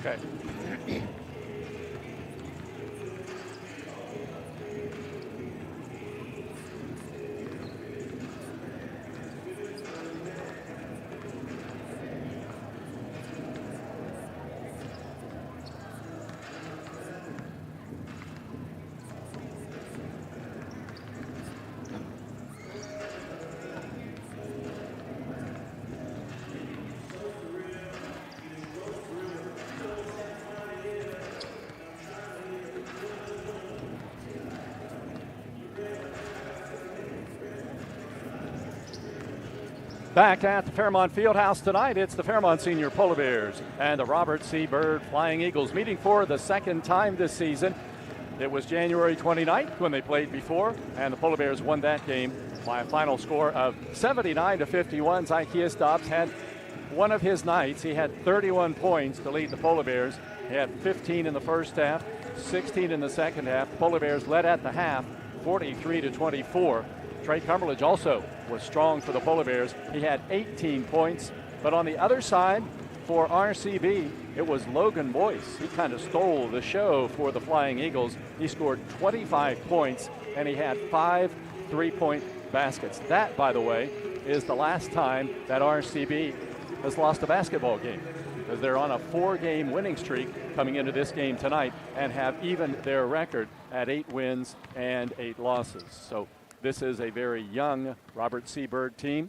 Okay. Back at the Fairmont Fieldhouse tonight, it's the Fairmont Senior Polar Bears and the Robert C. Byrd Flying Eagles meeting for the second time this season. It was January 29th when they played before, and the Polar Bears won that game by a final score of 79-51. Zykeas Dobbs had one of his nights. He had 31 points to lead the Polar Bears. He had 15 in the first half, 16 in the second half. The Polar Bears led at the half, 43-24. Trey Cumberledge also was strong for the Polar Bears. He had 18 points. But on the other side, for RCB, it was Logan Boyce. He kind of stole the show for the Flying Eagles. He scored 25 points, and he had 5 3-point baskets. That, by the way, is the last time that RCB has lost a basketball game, because they're on a 4-game winning streak coming into this game tonight and have evened their record at 8 wins and 8 losses. So this is a very young Robert C. Byrd team.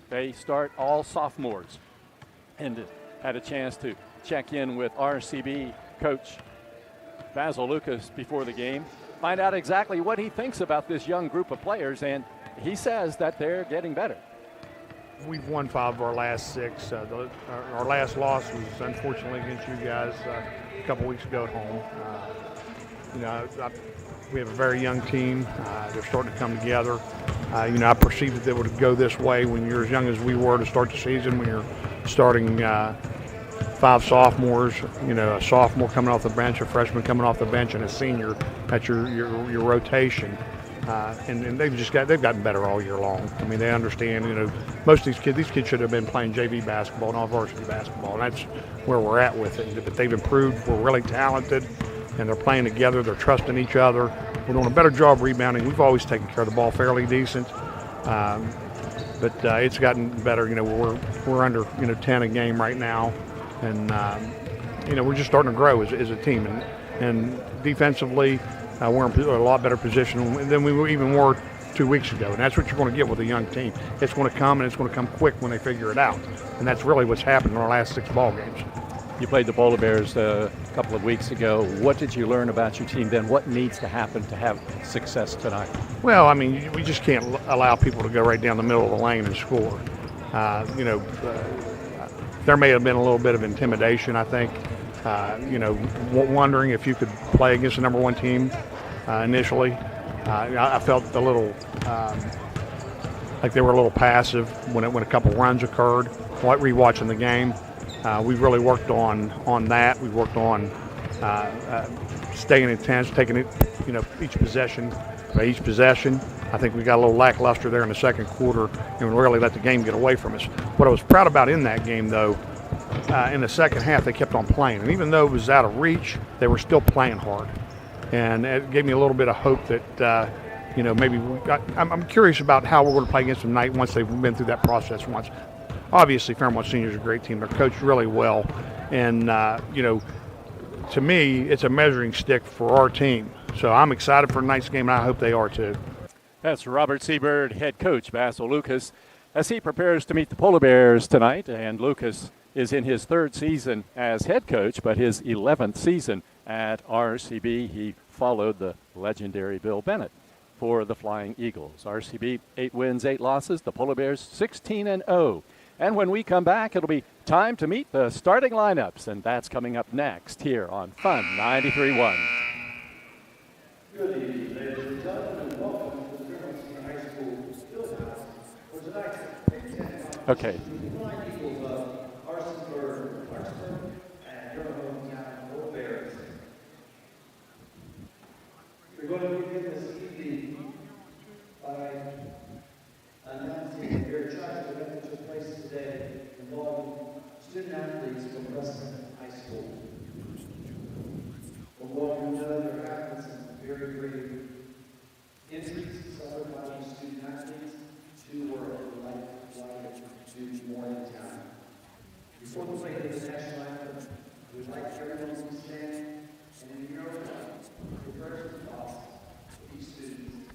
They start all sophomores, and had a chance to check in with RCB coach Basil Lucas before the game, find out exactly what he thinks about this young group of players, and he says that they're getting better. We've won 5 of our last 6. Our last loss was unfortunately against you guys a couple weeks ago at home. We have a very young team. They're starting to come together. I perceived that they would go this way when you're as young as we were to start the season, when you're starting 5 sophomores, a sophomore coming off the bench, a freshman coming off the bench, and a senior at your rotation. And they've gotten better all year long. I mean, they understand, most of these kids should have been playing JV basketball, not varsity basketball, and that's where we're at with it. But they've improved. We're really talented, and they're playing together. They're trusting each other. We're doing a better job rebounding. We've always taken care of the ball fairly decent, but it's gotten better. We're under 10 a game right now, and we're just starting to grow as a team. And defensively, we're in a lot better position than we even were 2 weeks ago, and that's what you're going to get with a young team. It's going to come, and it's going to come quick when they figure it out, and that's really what's happened in our last 6 ball games. You played the Polar Bears a couple of weeks ago. What did you learn about your team then? What needs to happen to have success tonight? Well, I mean, we just can't allow people to go right down the middle of the lane and score. There may have been a little bit of intimidation, I think. Wondering if you could play against the number 1 team initially. I felt a little like they were a little passive when a couple runs occurred. Rewatching the game, we've really worked on that. We've worked on staying intense, taking it, each possession by each possession. I think we got a little lackluster there in the second quarter and really let the game get away from us. What I was proud about in that game, though, in the second half, they kept on playing. And even though it was out of reach, they were still playing hard. And it gave me a little bit of hope that, maybe I'm curious about how we're going to play against them tonight once they've been through that process once. Obviously, Fairmont Seniors are a great team. They're coached really well. And, to me, it's a measuring stick for our team. So I'm excited for tonight's game, and I hope they are too. That's Robert C. Byrd head coach Basil Lucas as he prepares to meet the Polar Bears tonight. And Lucas is in his 3rd season as head coach, but his 11th season at RCB. He followed the legendary Bill Bennett for the Flying Eagles. RCB 8 wins, 8 losses. The Polar Bears 16-0. And when we come back, it'll be time to meet the starting lineups, and that's coming up next here on Fun 93.1. Good evening, ladies and gentlemen, and welcome to the Fairmont Senior High School Fieldhouse for tonight's Big Ten Okay. Flying Eagles of RC Byrd, Clarksburg, and your hometown Polar Bears. We're going to begin this evening by announcing a very tragic event that took place today involving student athletes from Western High School. Before we play this national anthem, we'd like everyone to stand and in your own time, your prayers and thoughts for these students and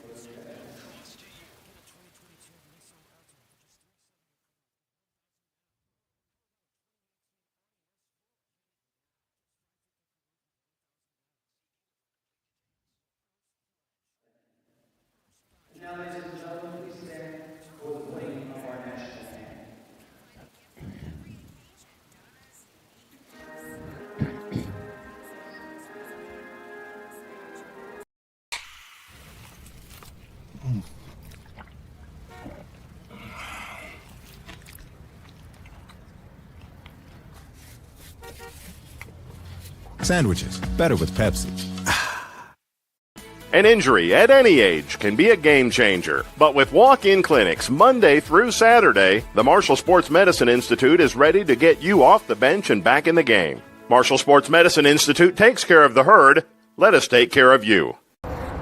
for the professionals. Now, ladies and gentlemen, please stand for the playing of our national anthem. Sandwiches, better with Pepsi. An injury at any age can be a game changer. But with walk-in clinics Monday through Saturday, the Marshall Sports Medicine Institute is ready to get you off the bench and back in the game. Marshall Sports Medicine Institute takes care of the herd. Let us take care of you.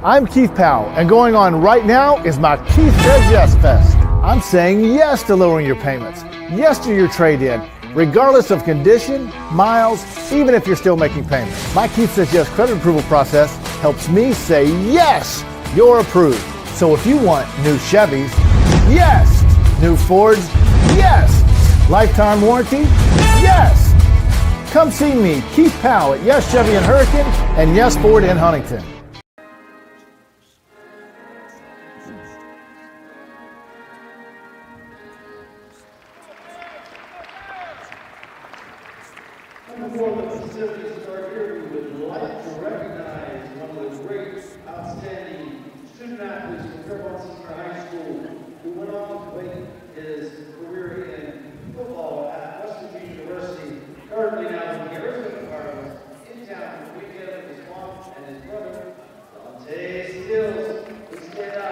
I'm Keith Powell, and going on right now is my Keith Says Yes Fest. I'm saying yes to lowering your payments, yes to your trade-in, regardless of condition, miles, even if you're still making payments. My Keith Says Yes credit approval process helps me say yes, you're approved. So if you want new Chevys, yes. New Fords, yes. Lifetime warranty, yes. Come see me, Keith Powell at Yes Chevy in Hurricane and Yes Ford in Huntington. Before the facilities start here, we would like to recognize one of the great, outstanding student athletes from Fairmont Senior High School who went on to make his career in football at West Virginia University, currently now in the Arizona Cardinals, in town for the weekend with his mom and his brother, Dante Stills. Please stand up.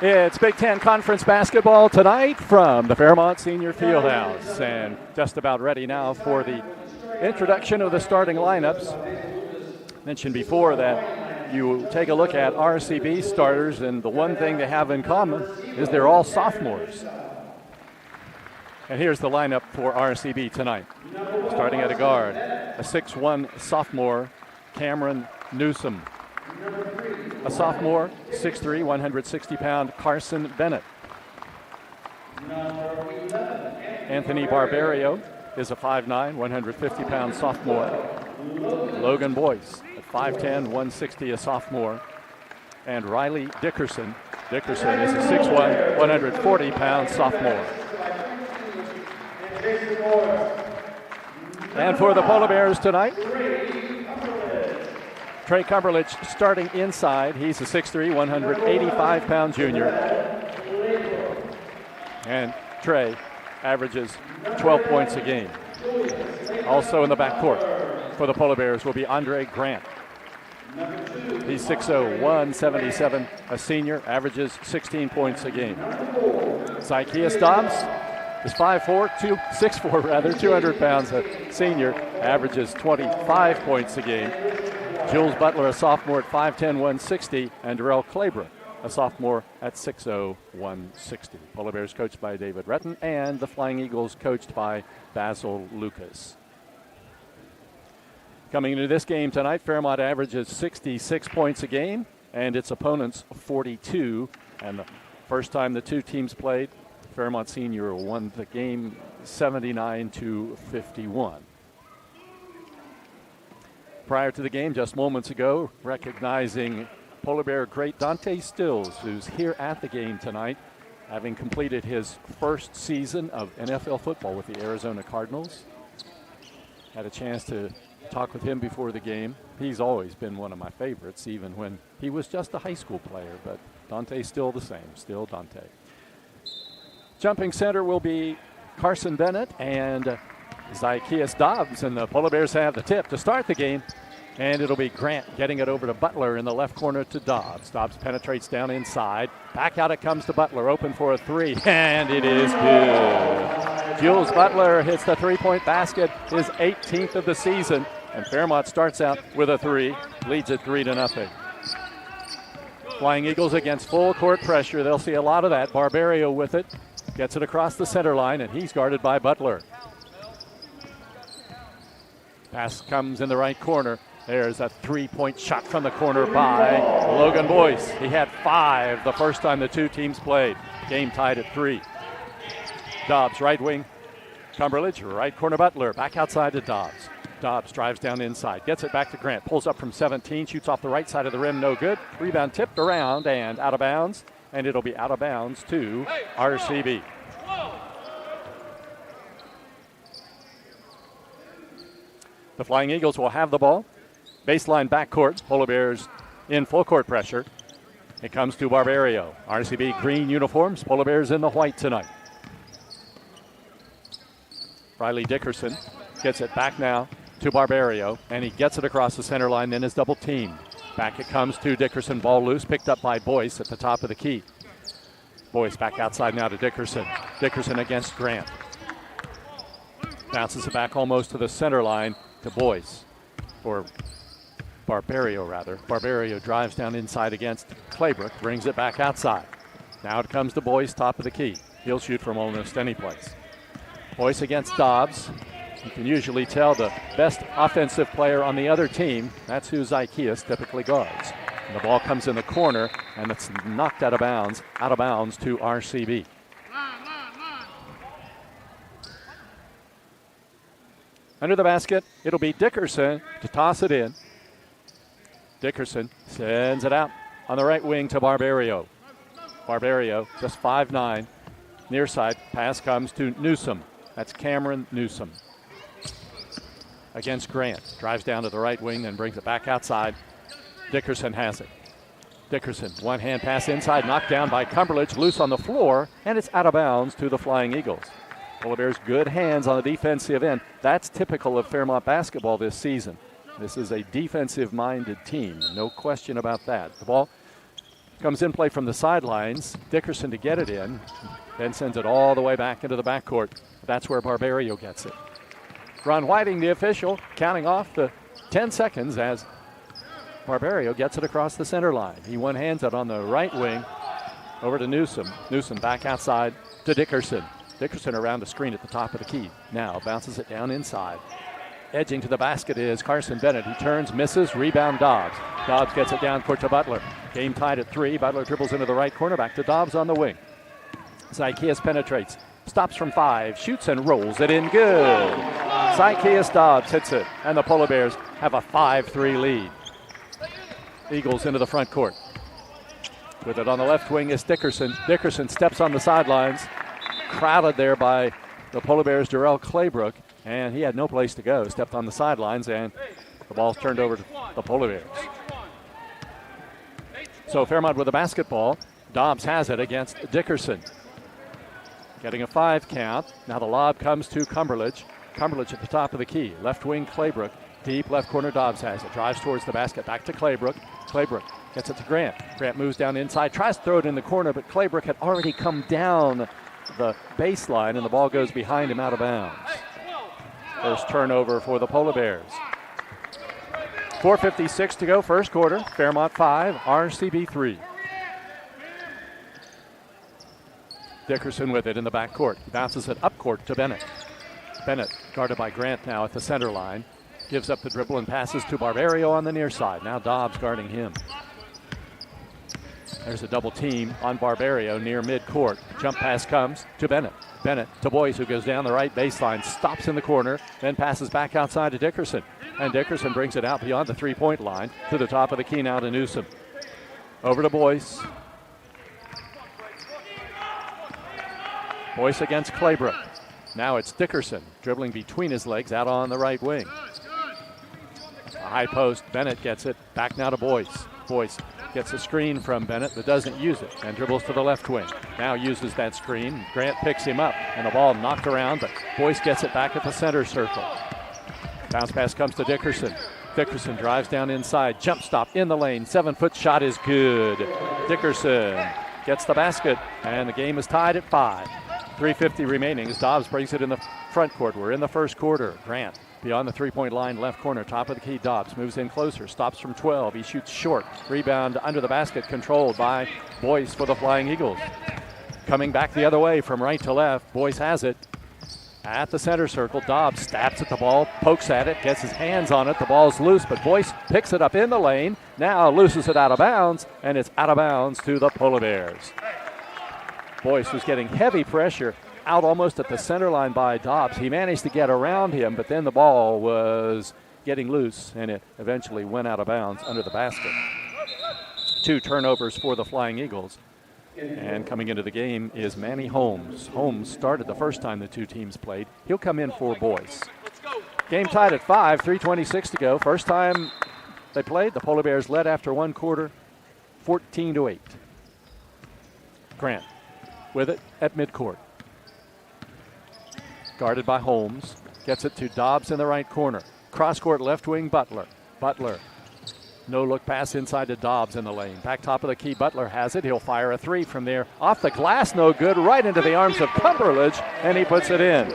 It's Big Ten Conference basketball tonight from the Fairmont Senior Fieldhouse, and just about ready now for the introduction of the starting lineups. Mentioned before that you take a look at RCB starters, and the one thing they have in common is they're all sophomores. And here's the lineup for RCB tonight. Starting at a guard, a 6'1 sophomore, Cameron Newsom. A sophomore, 6'3", 160-pound Carson Bennett. Anthony Barbario is a 5'9", 150-pound sophomore. Logan Boyce, a 5'10", 160, a sophomore. And Riley Dickerson. Dickerson is a 6'1", 140-pound sophomore. And for the Polar Bears tonight, Trey Cumberledge starting inside. He's a 6'3", 185-pound junior. And Trey averages 12 points a game. Also in the backcourt for the Polar Bears will be Andre Grant. He's 6'0", 177, a senior, averages 16 points a game. Zykeus Dobbs is 6'4", 200 pounds, a senior, averages 25 points a game. Jules Butler, a sophomore at 5'10", 160, and Darrell Claybrook, a sophomore at 6'0", 160. Polar Bears coached by David Retton, and the Flying Eagles coached by Basil Lucas. Coming into this game tonight, Fairmont averages 66 points a game, and its opponents 42. And the first time the two teams played, Fairmont Senior won the game 79-51. Prior to the game, just moments ago, recognizing Polar Bear great Dante Stills, who's here at the game tonight, having completed his first season of NFL football with the Arizona Cardinals. Had a chance to talk with him before the game. He's always been one of my favorites, even when he was just a high school player, but Dante's still the same, still Dante. Jumping center will be Carson Bennett and Zykeus Dobbs, and the Polar Bears have the tip to start the game. And it'll be Grant getting it over to Butler in the left corner to Dobbs. Dobbs penetrates down inside. Back out it comes to Butler, open for a three, and it is good. Jules Butler hits the three-point basket, his 18th of the season, and Fairmont starts out with a three, leads it 3-0. Flying Eagles against full court pressure. They'll see a lot of that. Barbario with it. gets it across the center line, and he's guarded by Butler. Pass comes in the right corner. There's a three-point shot from the corner by Logan Boyce. He had 5 the first time the two teams played. Game tied at 3. Dobbs, right wing. Cumberledge, right corner Butler. Back outside to Dobbs. Dobbs drives down inside, gets it back to Grant, pulls up from 17, shoots off the right side of the rim, no good. Rebound tipped around and out of bounds, and it'll be out of bounds to RCB. The Flying Eagles will have the ball. Baseline backcourt, Polar Bears in full court pressure. It comes to Barbario. RCB green uniforms, Polar Bears in the white tonight. Riley Dickerson gets it back now to Barbario, and he gets it across the center line, then is double teamed. Back it comes to Dickerson, ball loose, picked up by Boyce at the top of the key. Boyce back outside now to Dickerson. Dickerson against Grant. Bounces it back almost to the center line to Boyce, or Barbario rather. Barbario drives down inside against Claybrook, brings it back outside. Now it comes to Boyce, top of the key. He'll shoot from almost any place. Boyce against Dobbs. You can usually tell the best offensive player on the other team. That's who Zykeas typically guards. And the ball comes in the corner, and it's knocked out of bounds to RCB. Under the basket, it'll be Dickerson to toss it in. Dickerson sends it out on the right wing to Barbario. Barbario, just 5'9". Near side, pass comes to Newsom. That's Cameron Newsom. Against Grant. Drives down to the right wing and brings it back outside. Dickerson has it. Dickerson, one-hand pass inside, knocked down by Cumberledge, loose on the floor, and it's out of bounds to the Flying Eagles. Polar Bears good hands on the defensive end. That's typical of Fairmont basketball this season. This is a defensive-minded team, no question about that. The ball comes in play from the sidelines. Dickerson to get it in, then sends it all the way back into the backcourt. That's where Barbario gets it. Ron Whiting, the official, counting off the 10 seconds as Barbario gets it across the center line. He one-hands it on the right wing over to Newsom. Newsom back outside to Dickerson. Dickerson around the screen at the top of the key. Now bounces it down inside. Edging to the basket is Carson Bennett. He turns, misses, rebound Dobbs. Dobbs gets it down court to Butler. Game tied at 3. Butler dribbles into the right corner, back to Dobbs on the wing. Zykeas penetrates, stops from 5, shoots and rolls it in good. Zykeas Dobbs hits it, and the Polar Bears have a 5-3 lead. Eagles into the front court. With it on the left wing is Dickerson. Dickerson steps on the sidelines, crowded there by the Polar Bears' Darrell Claybrook, and he had no place to go. Stepped on the sidelines, and the ball's turned over to the Polar Bears. So Fairmont with the basketball. Dobbs has it against Dickerson. Getting a 5 count. Now the lob comes to Cumberledge. Cumberledge at the top of the key. Left wing Claybrook. Deep left corner Dobbs has it. Drives towards the basket. Back to Claybrook. Claybrook gets it to Grant. Grant moves down inside. Tries to throw it in the corner, but Claybrook had already come down the baseline, and the ball goes behind him out of bounds. First turnover for the Polar Bears. 4:56 to go, first quarter. Fairmont 5, RCB 3. Dickerson with it in the backcourt. Bounces it up court to Bennett. Bennett guarded by Grant now at the center line. Gives up the dribble and passes to Barbario on the near side. Now Dobbs guarding him. There's a double team on Barbario near midcourt. Jump pass comes to Bennett. Bennett to Boyce, who goes down the right baseline, stops in the corner, then passes back outside to Dickerson. And Dickerson brings it out beyond the three-point line to the top of the key now to Newsom. Over to Boyce. Boyce against Claybrook. Now it's Dickerson dribbling between his legs out on the right wing. A high post. Bennett gets it. Back now to Boyce. Boyce gets a screen from Bennett but doesn't use it and dribbles to the left wing. Now uses that screen. Grant picks him up and the ball knocked around, but Boyce gets it back at the center circle. Bounce pass comes to Dickerson. Dickerson drives down inside. Jump stop in the lane. 7-foot shot is good. Dickerson gets the basket and the game is tied at 5. 3:50 remaining as Dobbs brings it in the front court. We're in the first quarter. Grant beyond the three-point line, left corner, top of the key. Dobbs moves in closer, stops from 12. He shoots short. Rebound under the basket, controlled by Boyce for the Flying Eagles. Coming back the other way from right to left. Boyce has it at the center circle. Dobbs stabs at the ball, pokes at it, gets his hands on it. The ball's loose, but Boyce picks it up in the lane. Now looses it out of bounds, and it's out of bounds to the Polar Bears. Boyce was getting heavy pressure out almost at the center line by Dobbs. He managed to get around him, but then the ball was getting loose, and it eventually went out of bounds under the basket. 2 turnovers for the Flying Eagles. And coming into the game is Manny Holmes. Holmes started the first time the two teams played. He'll come in for Boyce. Game tied at 5, 3:26 to go. First time they played, the Polar Bears led after one quarter, 14-8. Grant with it at midcourt. Guarded by Holmes. Gets it to Dobbs in the right corner. Cross-court left wing Butler. Butler. No-look pass inside to Dobbs in the lane. Back top of the key, Butler has it. He'll fire a 3 from there. Off the glass, no good. Right into the arms of Cumberledge, and he puts it in.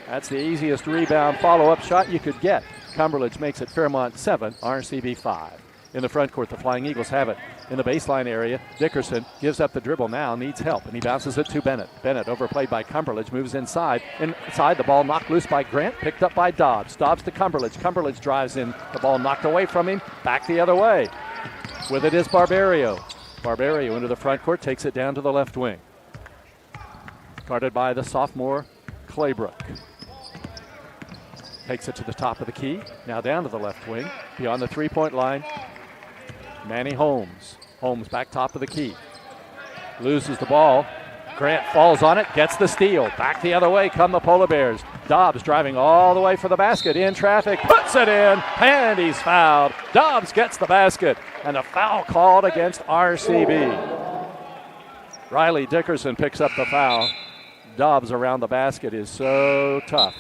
That's the easiest rebound follow-up shot you could get. Cumberledge makes it Fairmont 7, RCB 5. In the front court, the Flying Eagles have it in the baseline area. Dickerson gives up the dribble now, needs help, and he bounces it to Bennett. Bennett, overplayed by Cumberledge, moves inside. Inside, the ball knocked loose by Grant, picked up by Dobbs. Dobbs to Cumberledge. Cumberledge drives in, the ball knocked away from him, back the other way. With it is Barbario. Barbario into the front court, takes it down to the left wing. Guarded by the sophomore, Claybrook. Takes it to the top of the key, now down to the left wing, beyond the three-point line. Manny Holmes. Holmes back top of the key. Loses the ball. Grant falls on it, gets the steal. Back the other way come the Polar Bears. Dobbs driving all the way for the basket. In traffic, puts it in, and he's fouled. Dobbs gets the basket, and a foul called against RCB. Riley Dickerson picks up the foul. Dobbs around the basket is so tough.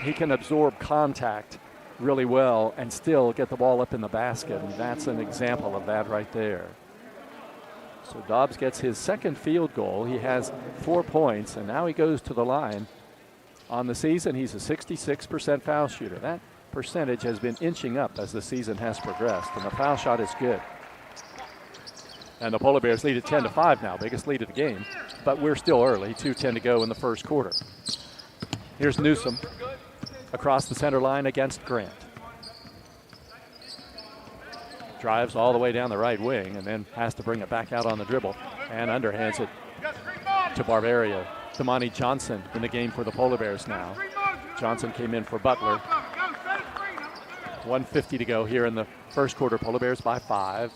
He can absorb contact really well and still get the ball up in the basket, and that's an example of that right there. So Dobbs gets his second field goal. He has 4 points, and now he goes to the line. On the season, he's a 66% foul shooter. That percentage has been inching up as the season has progressed, and the foul shot is good. And the Polar Bears lead at 10-5 now, biggest lead of the game, but we're still early, 2:10 to go in the first quarter. Here's Newsom across the center line against Grant. Drives all the way down the right wing and then has to bring it back out on the dribble and underhands it to Barbario. Damani Johnson in the game for the Polar Bears now. Johnson came in for Butler. 1:50 to go here in the first quarter. Polar Bears by 5.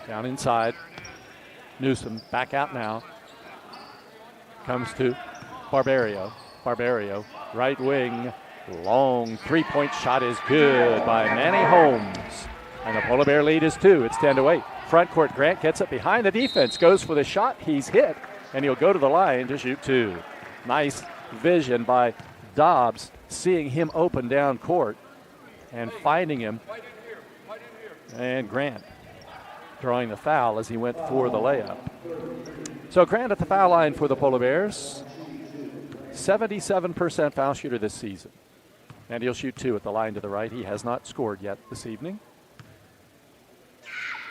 Down inside. Newsom back out now. Comes to Barbario. Barbario, right wing, long three-point shot is good by Manny Holmes. And the Polar Bear lead is 2. It's 10-8. Front court, Grant gets it behind the defense, goes for the shot. He's hit, and he'll go to the line to shoot 2. Nice vision by Dobbs, seeing him open down court and finding him. And Grant drawing the foul as he went for the layup. So Grant at the foul line for the Polar Bears. 77% foul shooter this season. And he'll shoot 2 at the line to the right. He has not scored yet this evening.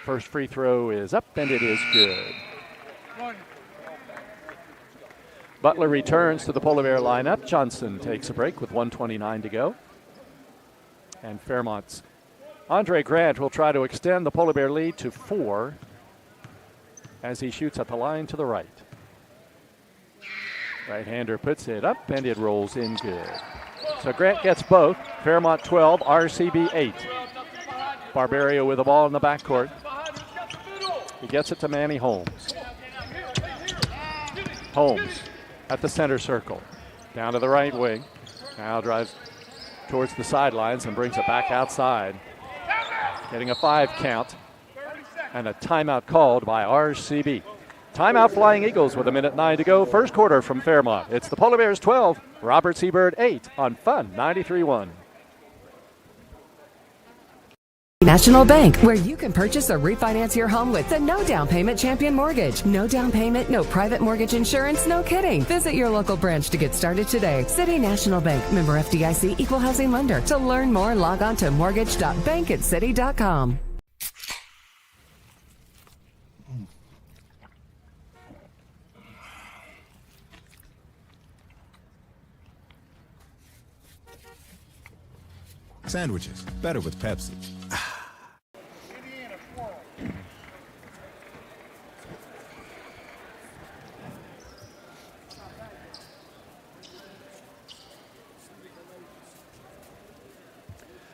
First free throw is up, and it is good. Butler returns to the Polar Bear lineup. Johnson takes a break with 1:29 to go. And Fairmont's Andre Grant will try to extend the Polar Bear lead to 4 as he shoots at the line to the right. Right-hander puts it up, and it rolls in good. So Grant gets both. Fairmont 12, RCB 8. Barbario with the ball in the backcourt. He gets it to Manny Holmes. Holmes at the center circle. Down to the right wing. Now drives towards the sidelines and brings it back outside. Getting a 5 count. And a timeout called by RCB. Timeout Flying Eagles with 1:09 to go. First quarter from Fairmont. It's the Polar Bears 12, Robert C. Byrd 8 on Fun 93.1. National Bank, where you can purchase or refinance your home with the no down payment Champion Mortgage. No down payment, no private mortgage insurance, no kidding. Visit your local branch to get started today. City National Bank, member FDIC, equal housing lender. To learn more, log on to mortgage.bankatcity.com. Sandwiches, better with Pepsi.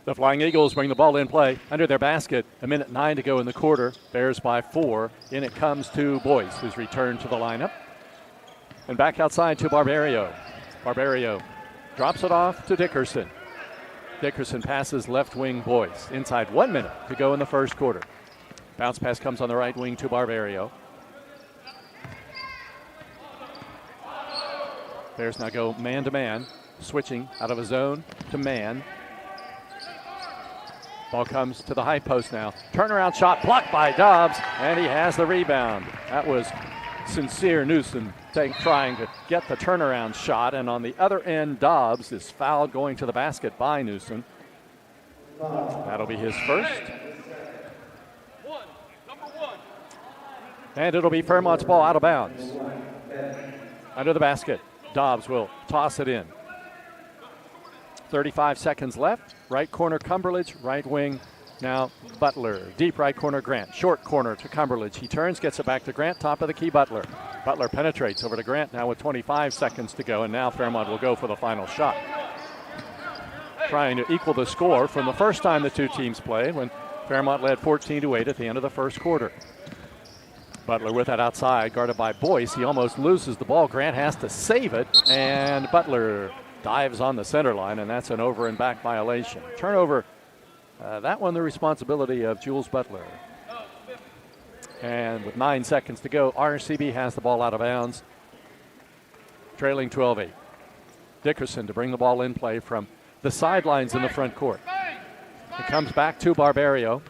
The Flying Eagles bring the ball in play under their basket. 1:09 to go in the quarter. Bears by 4. In it comes to Boyce, who's returned to the lineup. And back outside to Barbario. Barbario drops it off to Dickerson. Dickerson passes left wing Boyce. Inside 1 minute to go in the first quarter. Bounce pass comes on the right wing to Barbario. Bears now go man to man, switching out of a zone to man. Ball comes to the high post now. Turnaround shot blocked by Dobbs, and he has the rebound. That was Sincere Newsom trying to get the turnaround shot, and on the other end, Dobbs is fouled going to the basket by Newsom. That'll be his first. And it'll be Fairmont's ball out of bounds. Under the basket, Dobbs will toss it in. 35 seconds left. Right corner, Cumberledge. Right wing, now Butler. Deep right corner, Grant. Short corner to Cumberledge. He turns, gets it back to Grant. Top of the key, Butler. Butler penetrates over to Grant now with 25 seconds to go, and now Fairmont will go for the final shot. Trying to equal the score from the first time the two teams played when Fairmont led 14-8 at the end of the first quarter. Butler with that outside, guarded by Boyce. He almost loses the ball. Grant has to save it, and Butler dives on the center line, and that's an over and back violation. Turnover, that one the responsibility of Jules Butler. And with 9 seconds to go, RCB has the ball out of bounds, trailing 12-8. Dickerson to bring the ball in play from the sidelines in the front court. It comes back to Barbario.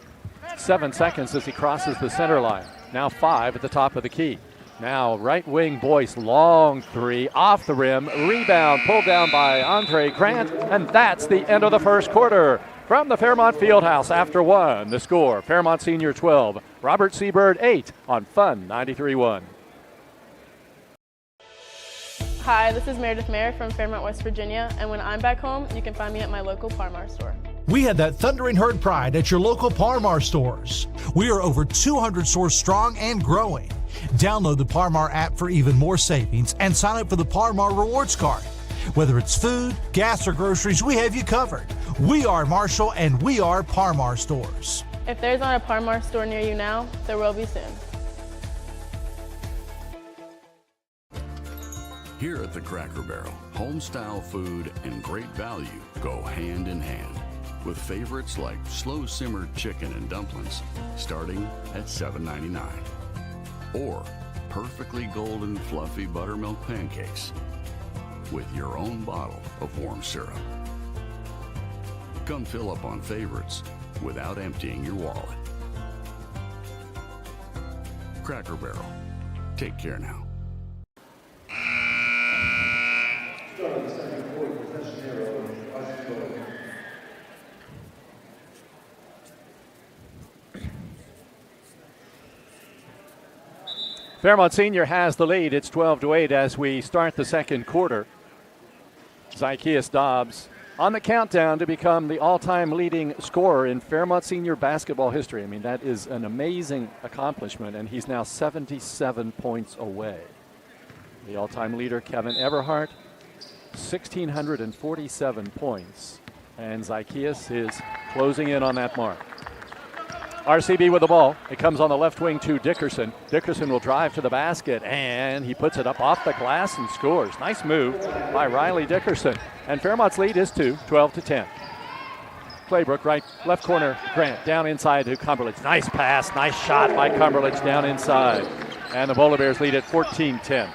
7 seconds as he crosses the center line. Now 5 at the top of the key. Now right wing Boyce, long three, off the rim, rebound pulled down by Andre Grant, and that's the end of the first quarter. From the Fairmont Fieldhouse after 1, the score, Fairmont Senior 12, Robert C. Byrd 8 on Fun 93.1. Hi, this is Meredith Mayer from Fairmont, West Virginia, and when I'm back home, you can find me at my local Par-Mar store. We had that thundering herd pride at your local Par-Mar stores. We are over 200 stores strong and growing. Download the Par-Mar app for even more savings and sign up for the Par-Mar Rewards Card. Whether it's food, gas, or groceries, we have you covered. We are Marshall, and we are Par-Mar stores. If there's not a Par-Mar store near you now, there will be soon. Here at the Cracker Barrel, home-style food and great value go hand in hand, with favorites like slow-simmered chicken and dumplings starting at $7.99. Or perfectly golden fluffy buttermilk pancakes with your own bottle of warm syrup. Come fill up on favorites without emptying your wallet. Cracker Barrel. Take care now. Fairmont Senior has the lead. It's 12-8 as we start the second quarter. Zykeus Dobbs on the countdown to become the all-time leading scorer in Fairmont Senior basketball history. I mean, that is an amazing accomplishment, and he's now 77 points away. The all-time leader, Kevin Everhart, 1,647 points, and Zykeus is closing in on that mark. RCB with the ball. It comes on the left wing to Dickerson. Dickerson will drive to the basket, and he puts it up off the glass and scores. Nice move by Riley Dickerson. And Fairmont's lead is 12-10. Claybrook, right, left corner, Grant, down inside to Cumberledge. Nice pass, nice shot by Cumberledge down inside. And the Polar Bears lead at 14-10.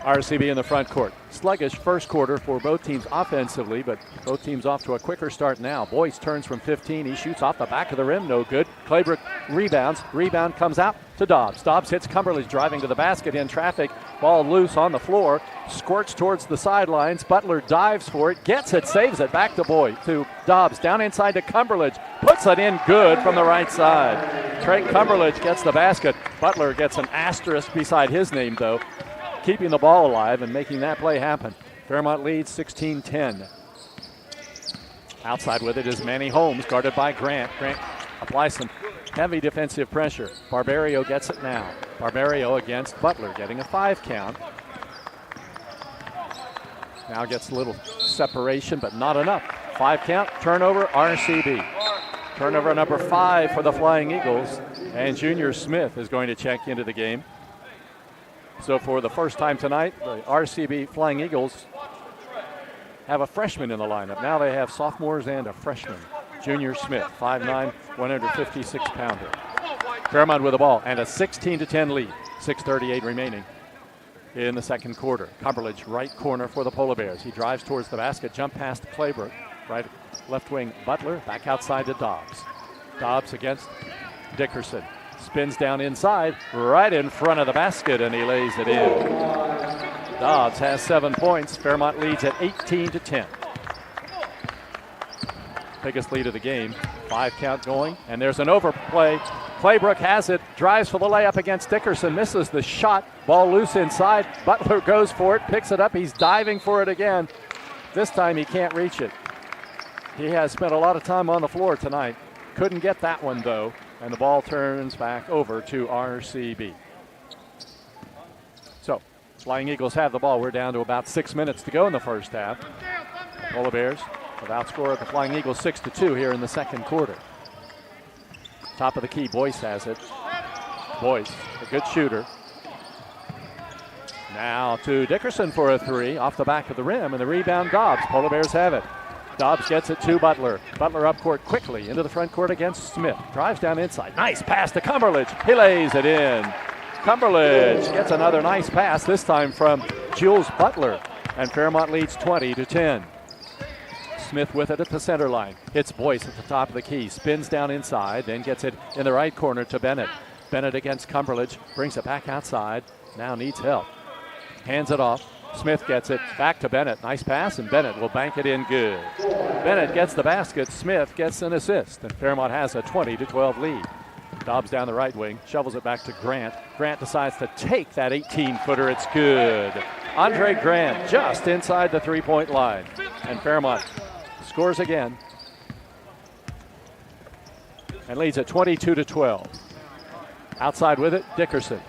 RCB in the front court. Sluggish first quarter for both teams offensively, but both teams off to a quicker start now. Boyce turns from 15. He shoots off the back of the rim. No good. Claybrook rebounds. Rebound comes out to Dobbs. Dobbs hits Cumberledge driving to the basket in traffic. Ball loose on the floor. Squirts towards the sidelines. Butler dives for it. Gets it. Saves it. Back to Dobbs. Down inside to Cumberledge. Puts it in good from the right side. Trey Cumberledge gets the basket. Butler gets an asterisk beside his name, though, keeping the ball alive and making that play happen. Fairmont leads 16-10. Outside with it is Manny Holmes, guarded by Grant. Grant applies some heavy defensive pressure. Barbario gets it now. Barbario against Butler, getting a 5 count. Now gets a little separation, but not enough. 5 count, turnover, RCB. Turnover number 5 for the Flying Eagles, and Junior Smith is going to check into the game. So for the first time tonight, the RCB Flying Eagles have a freshman in the lineup. Now they have sophomores and a freshman. Junior Smith, 5'9", 156-pounder. Fairmont with the ball and a 16-10 lead. 6:38 remaining in the second quarter. Cumberledge, right corner for the Polar Bears. He drives towards the basket, jump past Claybrook. Right left wing Butler, back outside to Dobbs. Dobbs against Dickerson. Spins down inside, right in front of the basket, and he lays it in. Dobbs has 7 points. Fairmont leads at 18-10. Biggest lead of the game. 5 count going, and there's an overplay. Claybrook has it, drives for the layup against Dickerson, misses the shot. Ball loose inside. Butler goes for it, picks it up. He's diving for it again. This time he can't reach it. He has spent a lot of time on the floor tonight. Couldn't get that one, though, and the ball turns back over to RCB. So, Flying Eagles have the ball. We're down to about 6 minutes to go in the first half. Polar Bears have outscored the Flying Eagles 6-2 here in the second quarter. Top of the key, Boyce has it. Boyce, a good shooter. Now to Dickerson for a 3 off the back of the rim, and the rebound Dobbs. Polar Bears have it. Dobbs gets it to Butler. Butler up court quickly into the front court against Smith. Drives down inside. Nice pass to Cumberledge. He lays it in. Cumberledge gets another nice pass, this time from Jules Butler. And Fairmont leads 20-10. Smith with it at the center line. Hits Boyce at the top of the key. Spins down inside, then gets it in the right corner to Bennett. Bennett against Cumberledge. Brings it back outside. Now needs help. Hands it off. Smith gets it back to Bennett. Nice pass, and Bennett will bank it in good. Bennett gets the basket. Smith gets an assist, and Fairmont has a 20-12 lead. Dobbs down the right wing, shovels it back to Grant. Grant decides to take that 18-footer. It's good. Andre Grant just inside the three-point line, and Fairmont scores again and leads at 22-12. Outside with it, Dickerson.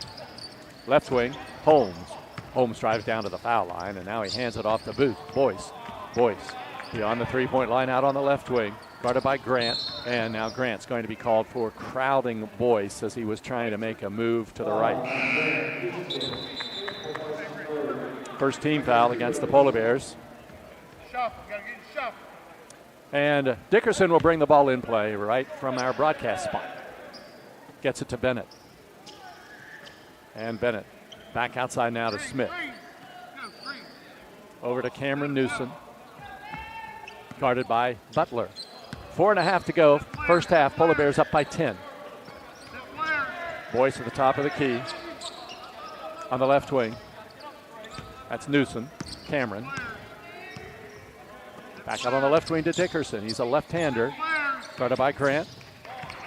Left wing, Holmes. Holmes drives down to the foul line, and now he hands it off to Booth. Boyce beyond the three-point line out on the left wing, guarded by Grant, and now Grant's going to be called for crowding Boyce as he was trying to make a move to the right. First team foul against the Polar Bears. And Dickerson will bring the ball in play right from our broadcast spot. Gets it to Bennett. And Bennett back outside now to Smith. Over to Cameron Newsom. Guarded by Butler. 4.5 to go. First half, Polar Bears up by 10. Boyce at the top of the key. On the left wing. That's Newsom. Cameron. Back out on the left wing to Dickerson. He's a left-hander. Guarded by Grant.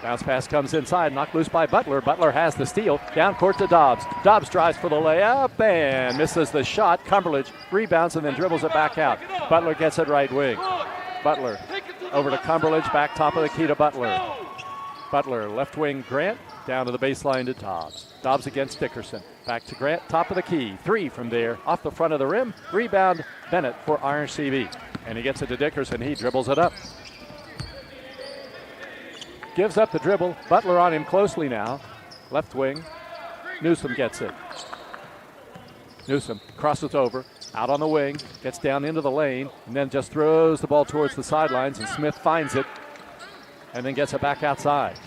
Bounce pass comes inside, knocked loose by Butler. Butler has the steal. Down court to Dobbs. Dobbs drives for the layup and misses the shot. Cumberledge rebounds and then dribbles it back out. Butler gets it right wing. Butler over to Cumberledge, back top of the key to Butler. Butler, left wing Grant, down to the baseline to Dobbs. Dobbs against Dickerson. Back to Grant, top of the key. 3 from there, off the front of the rim. Rebound Bennett for RCB. And he gets it to Dickerson. He dribbles it up. Gives up the dribble. Butler on him closely now. Left wing. Newsom gets it. Newsom crosses over. Out on the wing. Gets down into the lane. And then just throws the ball towards the sidelines. And Smith finds it. And then gets it back outside.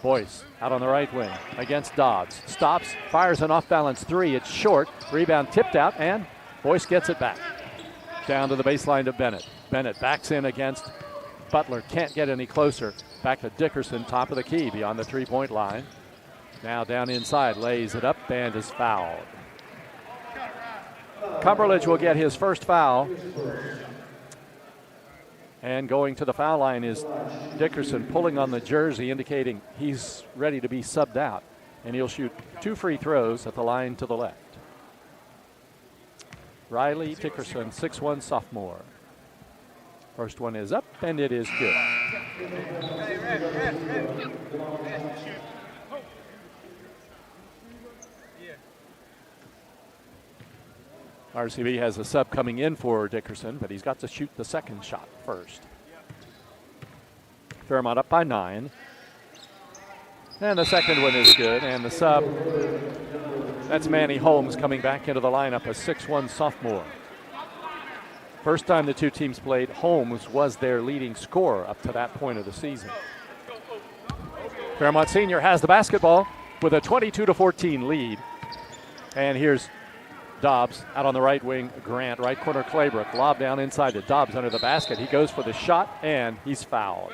Boyce out on the right wing against Dobbs. Stops. Fires an off-balance 3. It's short. Rebound tipped out. And Boyce gets it back. Down to the baseline to Bennett. Bennett backs in against Butler. Can't get any closer. Back to Dickerson, top of the key, beyond the three-point line. Now down inside, lays it up, and is fouled. Cumberledge will get his first foul. And going to the foul line is Dickerson, pulling on the jersey, indicating he's ready to be subbed out. And he'll shoot 2 free throws at the line to the left. Riley Dickerson, 6'1" sophomore. First one is up, and it is good. RCB has a sub coming in for Dickerson, but he's got to shoot the second shot first. Fairmont up by 9. And the second one is good, and the sub, that's Manny Holmes coming back into the lineup, a 6'1 sophomore. First time the two teams played, Holmes was their leading scorer up to that point of the season. Fairmont Senior has the basketball with a 22-14 lead. And here's Dobbs out on the right wing, Grant, right corner Claybrook, lob down inside to Dobbs under the basket. He goes for the shot, and he's fouled.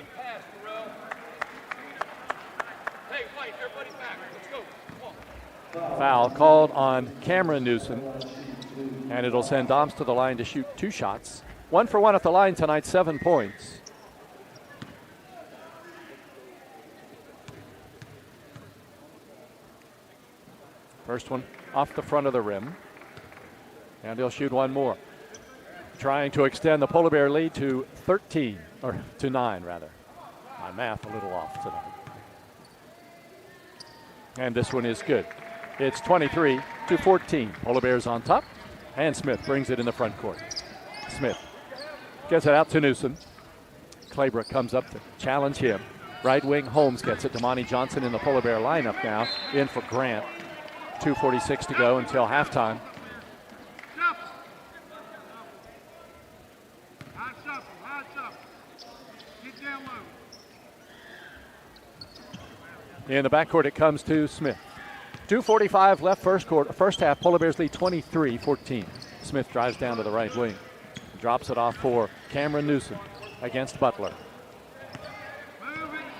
Foul called on Cameron Newsom, and it'll send Dobbs to the line to shoot 2 shots. 1 for 1 at the line tonight, 7 points. First one off the front of the rim, and he'll shoot 1 more. Trying to extend the Polar Bear lead to 13, or to 9 rather. My math a little off tonight. And this one is good. It's 23-14. Polar Bears on top, and Smith brings it in the front court. Smith gets it out to Newsom. Claybrook comes up to challenge him. Right wing, Holmes gets it to Monty Johnson in the Polar Bear lineup now. In for Grant. 2:46 to go until halftime. In the backcourt, it comes to Smith. 2:45 left first half. Polar Bears lead 23-14. Smith drives down to the right wing. Drops it off for Cameron Newsom against Butler.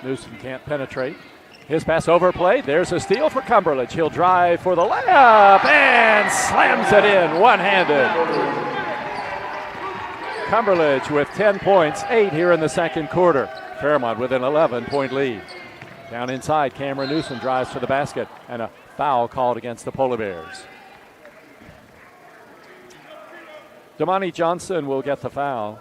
Newsom can't penetrate. His pass overplayed. There's a steal for Cumberledge. He'll drive for the layup and slams it in one-handed. Cumberledge with 10 points, 8 here in the second quarter. Fairmont with an 11-point lead. Down inside, Cameron Newsom drives to the basket, and a foul called against the Polar Bears. Damani Johnson will get the foul.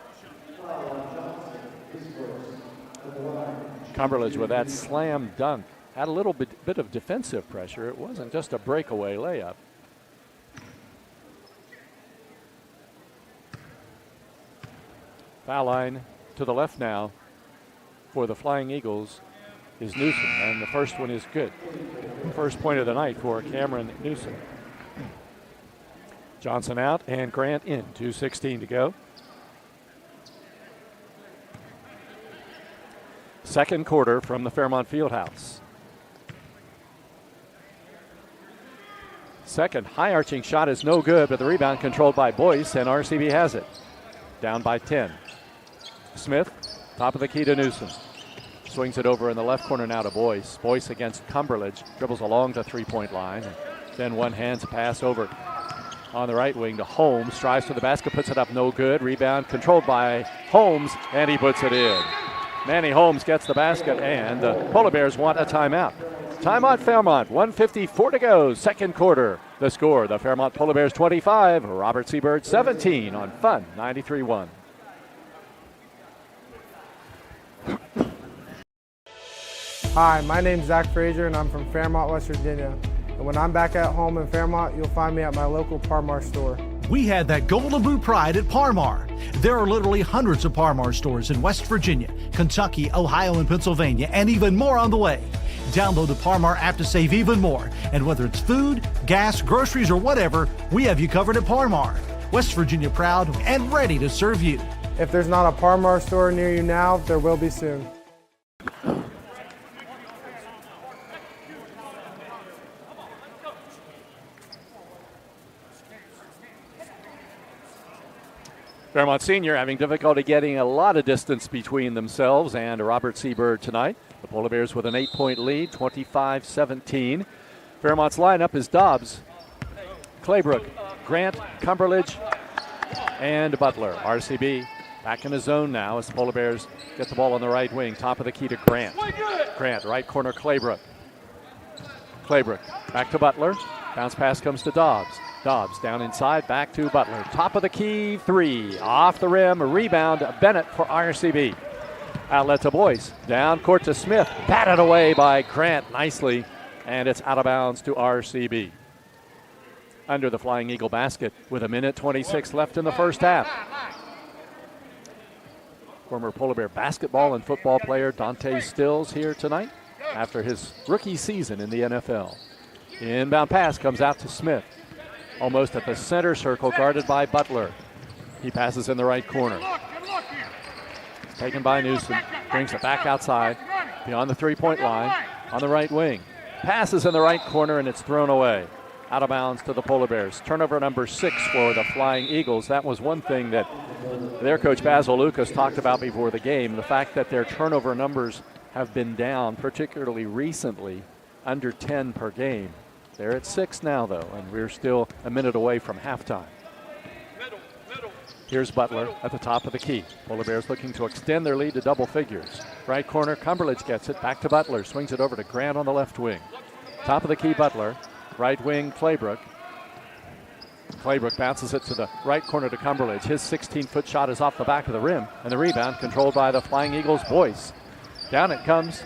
Cumberledge with that slam dunk. Had a little bit of defensive pressure. It wasn't just a breakaway layup. Foul line to the left now for the Flying Eagles is Newsom, and the first one is good. First point of the night for Cameron Newsom. Johnson out and Grant in. 2:16 to go. Second quarter from the Fairmont Fieldhouse. Second high arching shot is no good, but the rebound controlled by Boyce, and RCB has it. Down by 10. Smith, top of the key to Newsom. Swings it over in the left corner now to Boyce. Boyce against Cumberledge, dribbles along the three-point line. Then one hands pass over on the right wing to Holmes. Drives to the basket, puts it up, no good. Rebound controlled by Holmes, and he puts it in. Manny Holmes gets the basket, and the Polar Bears want a timeout. Timeout Fairmont, 1:54 to go, second quarter. The score, the Fairmont Polar Bears 25, Robert C. Byrd 17 on Fun 93.1. Hi, my name's Zach Frazier, and I'm from Fairmont, West Virginia. And when I'm back at home in Fairmont, you'll find me at my local Parmar store. We had that Golden Boot pride at Parmar. There are literally hundreds of Parmar stores in West Virginia, Kentucky, Ohio, and Pennsylvania, and even more on the way. Download the Parmar app to save even more. And whether it's food, gas, groceries, or whatever, we have you covered at Parmar. West Virginia proud and ready to serve you. If there's not a Parmar store near you now, there will be soon. Fairmont Senior having difficulty getting a lot of distance between themselves and Robert C. Byrd tonight. The Polar Bears with an 8-point lead, 25-17. Fairmont's lineup is Dobbs, Claybrook, Grant, Cumberledge, and Butler. RCB back in the zone now as the Polar Bears get the ball on the right wing. Top of the key to Grant. Grant, right corner, Claybrook. Claybrook back to Butler. Bounce pass comes to Dobbs. Dobbs down inside, back to Butler. Top of the key, three. Off the rim, a rebound, Bennett for RCB. Outlet to Boyce. Down court to Smith. Batted away by Grant nicely, and it's out of bounds to RCB. Under the Flying Eagle basket with 1:26 left in the first half. Former Polar Bear basketball and football player Dante Stills here tonight after his rookie season in the NFL. Inbound pass comes out to Smith. Almost at the center circle, guarded by Butler. He passes in the right corner. Taken by Newsom. Brings it back outside, beyond the three-point line, on the right wing. Passes in the right corner, and it's thrown away. Out of bounds to the Polar Bears. Turnover number 6 for the Flying Eagles. That was one thing that their coach Basil Lucas talked about before the game, the fact that their turnover numbers have been down, particularly recently, under 10 per game. They're at 6 now, though, and we're still a minute away from halftime. Here's Butler at the top of the key. Polar Bears looking to extend their lead to double figures. Right corner, Cumberledge gets it. Back to Butler. Swings it over to Grant on the left wing. Top of the key, Butler. Right wing, Claybrook. Claybrook bounces it to the right corner to Cumberledge. His 16-foot shot is off the back of the rim, and the rebound controlled by the Flying Eagles' Boyce. Down it comes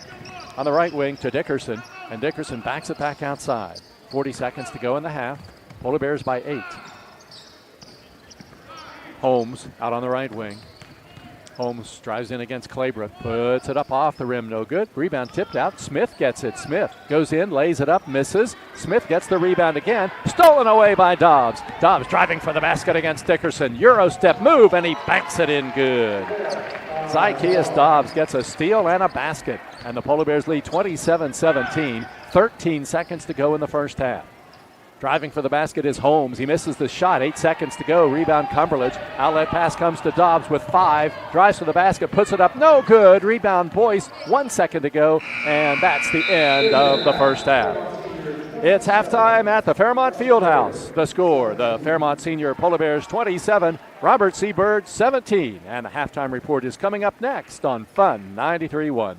on the right wing to Dickerson, and Dickerson backs it back outside. 40 seconds to go in the half. Polar Bears by 8. Holmes out on the right wing. Holmes drives in against Claybrook, puts it up off the rim, no good. Rebound tipped out. Smith gets it. Smith goes in, lays it up, misses. Smith gets the rebound again. Stolen away by Dobbs. Dobbs driving for the basket against Dickerson. Euro step move, and he banks it in good. Zykeas Dobbs gets a steal and a basket, and the Polar Bears lead 27-17. 13 seconds to go in the first half. Driving for the basket is Holmes. He misses the shot. 8 seconds to go. Rebound Cumberledge. Outlet pass comes to Dobbs with 5. Drives for the basket. Puts it up. No good. Rebound Boyce. 1 second to go. And that's the end of the first half. It's halftime at the Fairmont Fieldhouse. The score, the Fairmont Senior Polar Bears 27, Robert C. Byrd 17. And the halftime report is coming up next on Fun 93.1.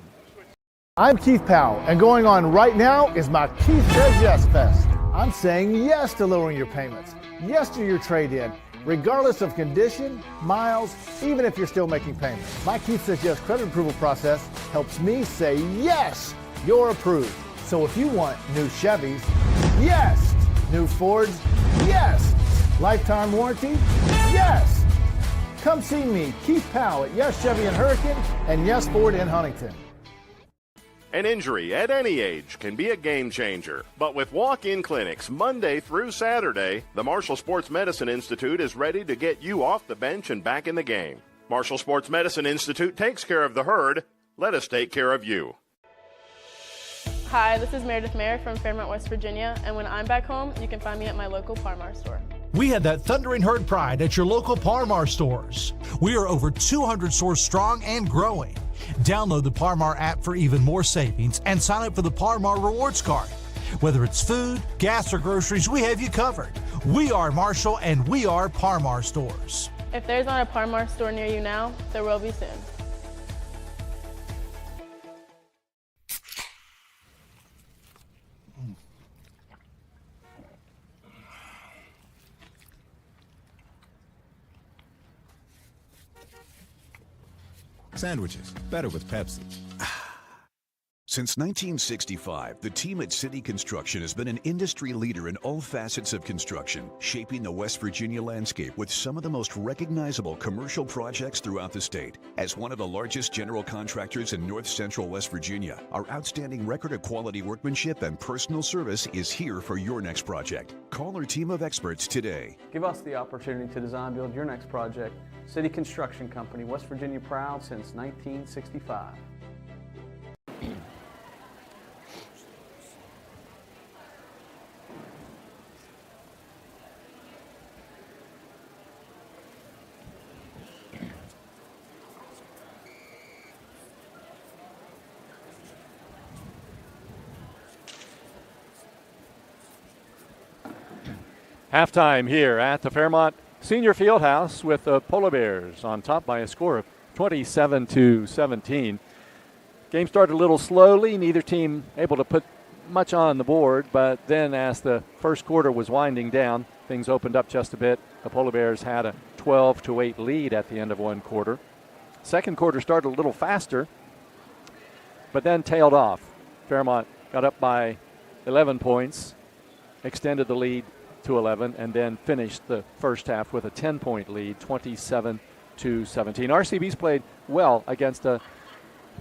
I'm Keith Powell, and going on right now is my Keith Says Yes Fest. I'm saying yes to lowering your payments, yes to your trade-in, regardless of condition, miles, even if you're still making payments. My Keith Says Yes credit approval process helps me say yes, you're approved. So if you want new Chevys, yes. New Fords, yes. Lifetime warranty, yes. Come see me, Keith Powell at Yes Chevy in Hurricane and Yes Ford in Huntington. An injury at any age can be a game changer. But with walk-in clinics Monday through Saturday, the Marshall Sports Medicine Institute is ready to get you off the bench and back in the game. Marshall Sports Medicine Institute takes care of the herd. Let us take care of you. Hi, this is Meredith Mayer from Fairmont, West Virginia, and when I'm back home, you can find me at my local Par-Mar store. We had that thundering herd pride at your local Par-Mar stores. We are over 200 stores strong and growing. Download the Par-Mar app for even more savings and sign up for the Par-Mar rewards card. Whether it's food, gas, or groceries, we have you covered. We are Marshall, and we are Par-Mar stores. If there's not a Par-Mar store near you now, there will be soon. Sandwiches, better with Pepsi. Since 1965, the team at City Construction has been an industry leader in all facets of construction, shaping the West Virginia landscape with some of the most recognizable commercial projects throughout the state. As one of the largest general contractors in north central West Virginia, our outstanding record of quality workmanship and personal service is here for your next project. Call our team of experts today. Give us the opportunity to design build your next project. City Construction Company, West Virginia proud since 1965. Halftime here at the Fairmont Senior Fieldhouse with the Polar Bears on top by a score of 27-17. Game started a little slowly, neither team able to put much on the board, but then as the first quarter was winding down, things opened up just a bit. The Polar Bears had a 12-8 lead at the end of one quarter. Second quarter started a little faster, but then tailed off. Fairmont got up by 11 points, extended the lead to 11, and then finished the first half with a 10-point lead, 27-17. RCB's played well against a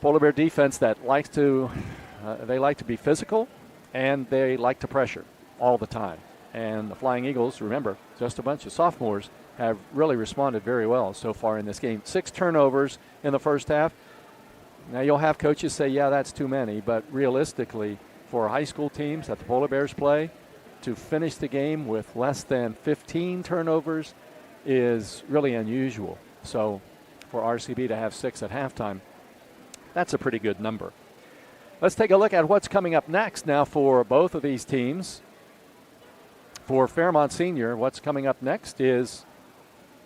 Polar Bear defense that likes to be physical, and they like to pressure all the time. And the Flying Eagles, remember, just a bunch of sophomores, have really responded very well so far in this game. 6 turnovers in the first half. Now you'll have coaches say, yeah, that's too many, but realistically, for high school teams that the Polar Bears play, to finish the game with less than 15 turnovers is really unusual. So for RCB to have 6 at halftime, that's a pretty good number. Let's take a look at what's coming up next now for both of these teams. For Fairmont Senior, what's coming up next is,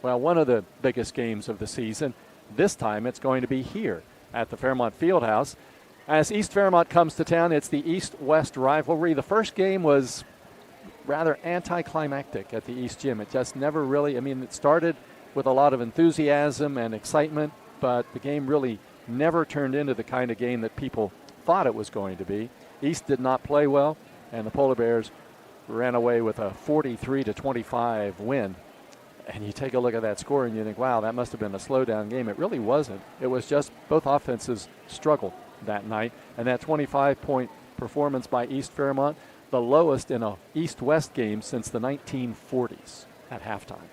well, one of the biggest games of the season. This time it's going to be here at the Fairmont Fieldhouse. As East Fairmont comes to town, it's the East-West rivalry. The first game was rather anticlimactic at the East Gym. It just never really, it started with a lot of enthusiasm and excitement, but the game really never turned into the kind of game that people thought it was going to be. East did not play well, and the Polar Bears ran away with a 43-25 win. And you take a look at that score and you think, wow, that must have been a slow-down game. It really wasn't. It was just both offenses struggled that night. And that 25-point performance by East Fairmont, the lowest in a East-West game since the 1940s at halftime.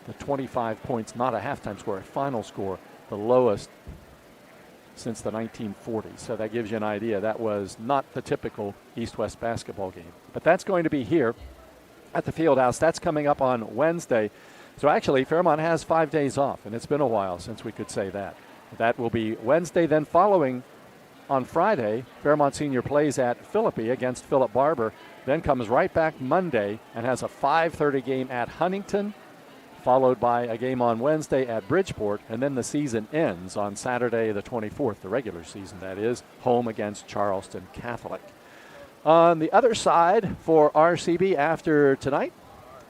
The 25 points, not a halftime score, a final score, the lowest since the 1940s. So that gives you an idea. That was not the typical East-West basketball game. But that's going to be here at the Fieldhouse. That's coming up on Wednesday. So actually, Fairmont has 5 days off, and it's been a while since we could say that. That will be Wednesday. Then following on Friday, Fairmont Senior plays at Philippi against Philip Barber, then comes right back Monday and has a 5:30 game at Huntington, followed by a game on Wednesday at Bridgeport, and then the season ends on Saturday the 24th, the regular season that is, home against Charleston Catholic. On the other side for RCB after tonight,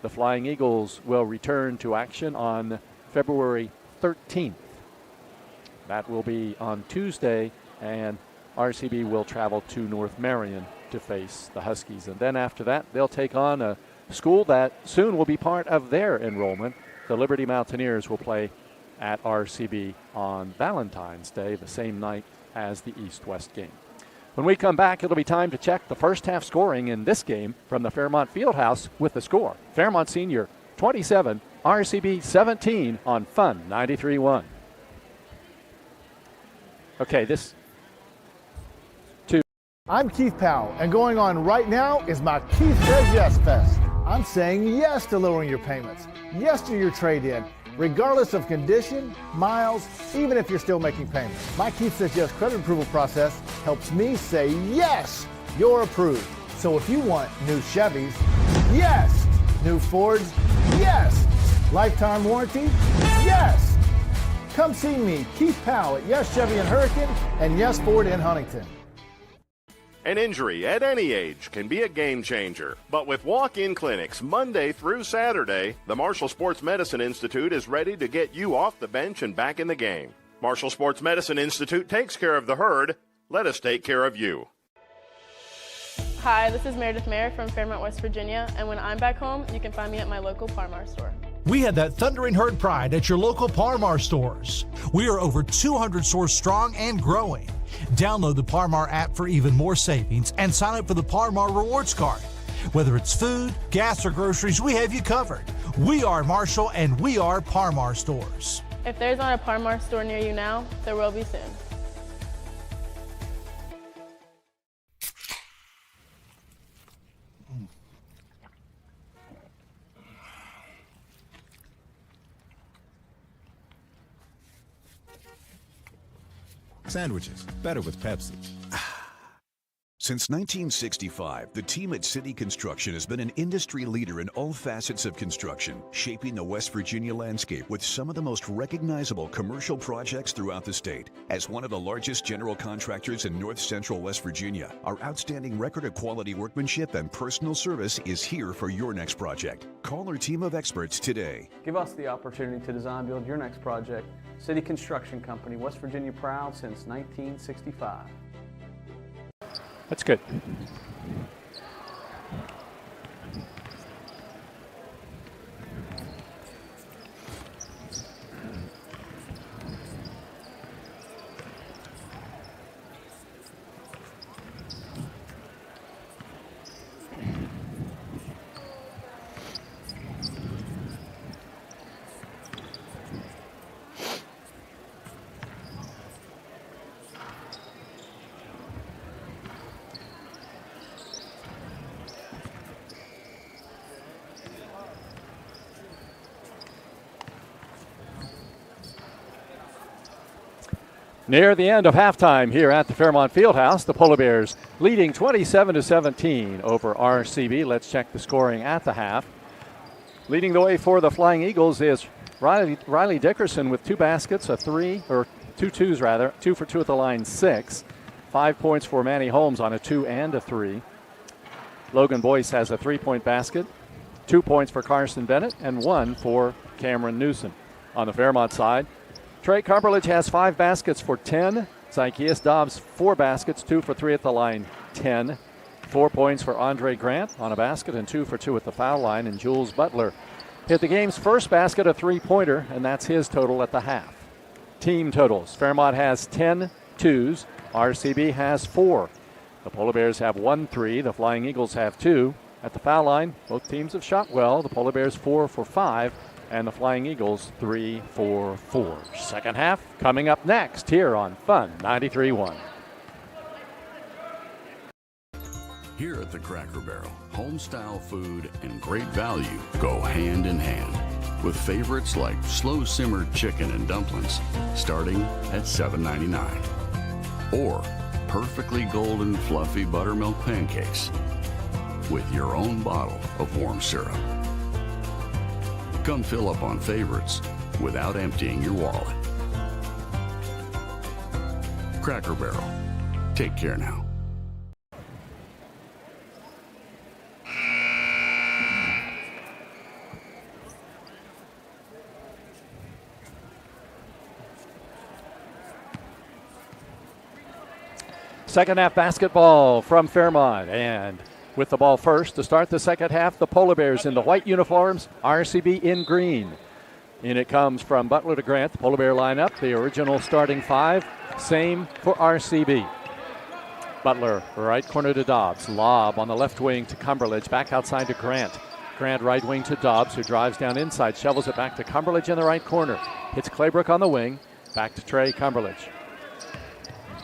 the Flying Eagles will return to action on February 13th. That will be on Tuesday, and RCB will travel to North Marion to face the Huskies. And then after that, they'll take on a school that soon will be part of their enrollment. The Liberty Mountaineers will play at RCB on Valentine's Day, the same night as the East-West game. When we come back, it'll be time to check the first half scoring in this game from the Fairmont Fieldhouse with the score. Fairmont Senior 27, RCB 17 on Fun 93.1. Okay, this two. I'm Keith Powell, and going on right now is my Keith Says Yes Fest. I'm saying yes to lowering your payments, yes to your trade-in, regardless of condition, miles, even if you're still making payments. My Keith Says Yes credit approval process helps me say yes, you're approved. So if you want new Chevys, yes. New Fords, yes. Lifetime warranty, yes. Come see me, Keith Powell, at Yes Chevy in Hurricane and Yes Ford in Huntington. An injury at any age can be a game changer. But with walk-in clinics Monday through Saturday, the Marshall Sports Medicine Institute is ready to get you off the bench and back in the game. Marshall Sports Medicine Institute takes care of the herd. Let us take care of you. Hi, this is Meredith Mayer from Fairmont, West Virginia, and when I'm back home, you can find me at my local Parmar store. We had that thundering herd pride at your local Parmar stores. We are over 200 stores strong and growing. Download the Parmar app for even more savings and sign up for the Parmar Rewards Card. Whether it's food, gas, or groceries, we have you covered. We are Marshall and we are Parmar stores. If there's not a Parmar store near you now, there will be soon. Sandwiches, better with Pepsi. Since 1965, the team at City Construction has been an industry leader in all facets of construction, shaping the West Virginia landscape with some of the most recognizable commercial projects throughout the state. As one of the largest general contractors in north central West Virginia, our outstanding record of quality workmanship and personal service is here for your next project. Call our team of experts today. Give us the opportunity to design build your next project. City Construction Company, West Virginia proud since 1965. That's good. Near the end of halftime here at the Fairmont Fieldhouse, the Polar Bears leading 27-17 over RCB. Let's check the scoring at the half. Leading the way for the Flying Eagles is Riley Dickerson with 2 baskets, 2 twos, 2 for 2 at the line, 6. 5 points for Manny Holmes on a 2 and a 3. Logan Boyce has a 3-point basket, 2 points for Carson Bennett, and 1 for Cameron Newsom. On the Fairmont side, Trey Cumberledge has 5 baskets for 10. Zykeas Dobbs, 4 baskets, 2 for 3 at the line, 10. 4 points for Andre Grant on a basket and 2 for 2 at the foul line. And Jules Butler hit the game's first basket, a 3-pointer, and that's his total at the half. Team totals. Fairmont has 10 twos. RCB has 4. The Polar Bears have 1 3. The Flying Eagles have 2. At the foul line, both teams have shot well. The Polar Bears 4 for 5. And the Flying Eagles 3 for 4. Second half coming up next here on Fun 93.1. Here at the Cracker Barrel, home-style food and great value go hand in hand, with favorites like slow-simmered chicken and dumplings starting at $7.99, or perfectly golden fluffy buttermilk pancakes with your own bottle of warm syrup. Come fill up on favorites without emptying your wallet. Cracker Barrel. Take care now. Second half basketball from Fairmont, and with the ball first to start the second half, the Polar Bears in the white uniforms, RCB in green. In it comes from Butler to Grant, the Polar Bear lineup, the original starting 5, same for RCB. Butler, right corner to Dobbs, lob on the left wing to Cumberledge, back outside to Grant. Grant right wing to Dobbs, who drives down inside, shovels it back to Cumberledge in the right corner. Hits Claybrook on the wing, back to Trey Cumberledge.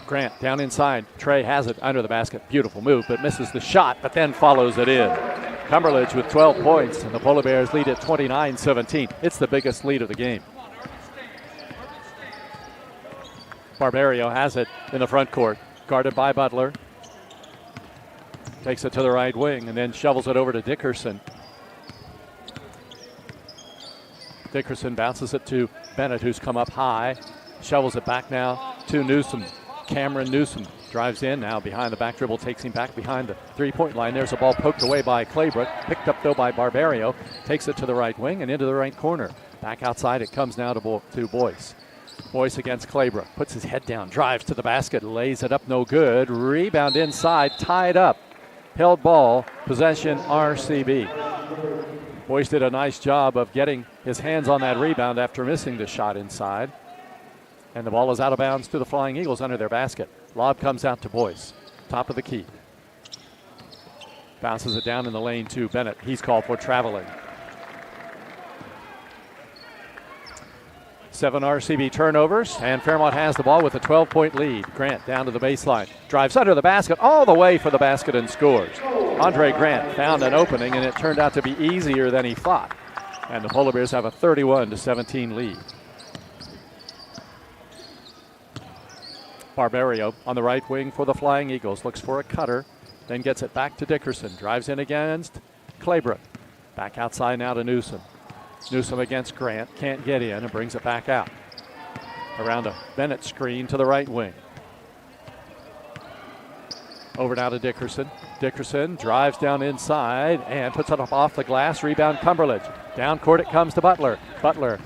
Grant down inside. Trey has it under the basket. Beautiful move, but misses the shot, but then follows it in. Cumberledge with 12 points, and the Polar Bears lead at 29-17. It's the biggest lead of the game. Barbario has it in the front court, guarded by Butler. Takes it to the right wing and then shovels it over to Dickerson. Dickerson bounces it to Bennett, who's come up high. Shovels it back now to Newsom. Cameron Newsom drives in now behind the back dribble, takes him back behind the three-point line. There's a ball poked away by Claybrook, picked up though by Barbario, takes it to the right wing and into the right corner. Back outside it comes now to Boyce. Boyce against Claybrook, puts his head down, drives to the basket, lays it up, no good. Rebound inside, tied up. Held ball, possession RCB. Boyce did a nice job of getting his hands on that rebound after missing the shot inside. And the ball is out of bounds to the Flying Eagles under their basket. Lob comes out to Boyce, top of the key. Bounces it down in the lane to Bennett. He's called for traveling. 7 RCB turnovers, and Fairmont has the ball with a 12-point lead. Grant down to the baseline, drives under the basket, all the way for the basket and scores. Andre Grant found an opening, and it turned out to be easier than he thought. And the Polar Bears have a 31-17 lead. Barbario on the right wing for the Flying Eagles. Looks for a cutter. then gets it back to Dickerson. Drives in against Claybrook. Back outside now to Newsom. Newsom against Grant. Can't get in and brings it back out. Around a Bennett screen to the right wing. Over now to Dickerson. Dickerson drives down inside and puts it up off the glass. Rebound Cumberledge. Down court it comes to Butler. Butler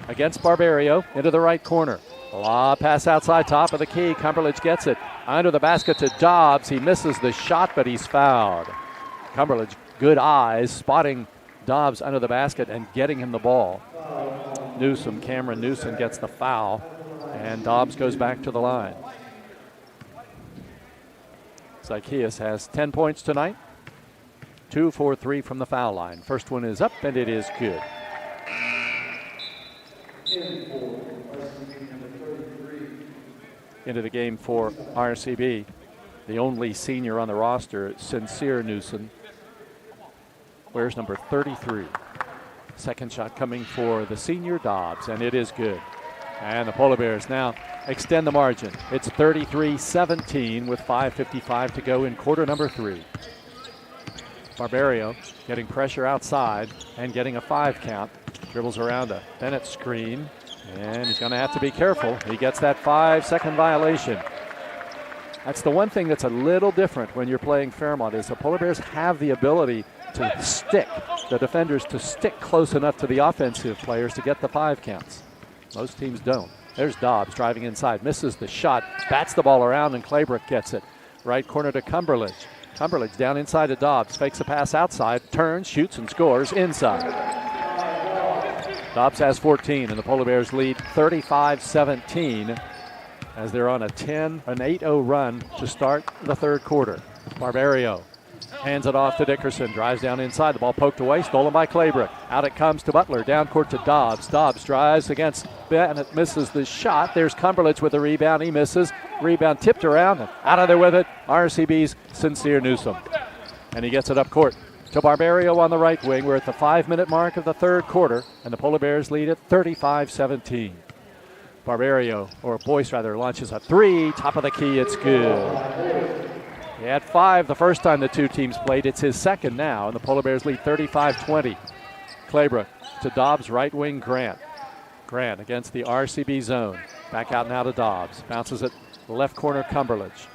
against Barbario into the right corner. Lob pass outside top of the key. Cumberledge gets it under the basket to Dobbs. He misses the shot, but he's fouled. Cumberledge, good eyes, spotting Dobbs under the basket and getting him the ball. Cameron Newsom gets the foul, and Dobbs goes back to the line. Zykeas has 10 points tonight. 2 for 3 from the foul line. First one is up, and it is good. Into the game for RCB. The only senior on the roster, Sincere Newsom, wears number 33. Second shot coming for the senior Dobbs, and it is good. And the Polar Bears now extend the margin. It's 33-17 with 5:55 to go in quarter number 3. Barbario getting pressure outside and getting a 5 count. Dribbles around a Bennett screen, and he's going to have to be careful. He gets that 5-second violation. That's the one thing that's a little different when you're playing Fairmont, is the Polar Bears have the ability to stick, the defenders to stick close enough to the offensive players to get the 5 counts. Most teams don't. There's Dobbs driving inside, misses the shot, bats the ball around, and Claybrook gets it. Right corner to Cumberledge. Cumberledge down inside to Dobbs, fakes a pass outside, turns, shoots, and scores inside. Dobbs has 14, and the Polar Bears lead 35-17 as they're on an 8-0 run to start the third quarter. Barbario hands it off to Dickerson, drives down inside, the ball poked away, stolen by Claybrook. Out it comes to Butler, down court to Dobbs. Dobbs drives against Bennett, misses the shot. There's Cumberledge with the rebound, he misses. Rebound tipped around, and out of there with it, RCB's Sincere Newsom. And he gets it up court to Barbario on the right wing. We're at the 5-minute mark of the third quarter, and the Polar Bears lead at 35-17. Barbario, or Boyce rather, launches a 3, top of the key, it's good. He had 5 the first time the two teams played. It's his second now, and the Polar Bears lead 35-20. Claybrook to Dobbs, right wing Grant. Grant against the RCB zone. Back out now to Dobbs. Bounces it left corner, Cumberledge.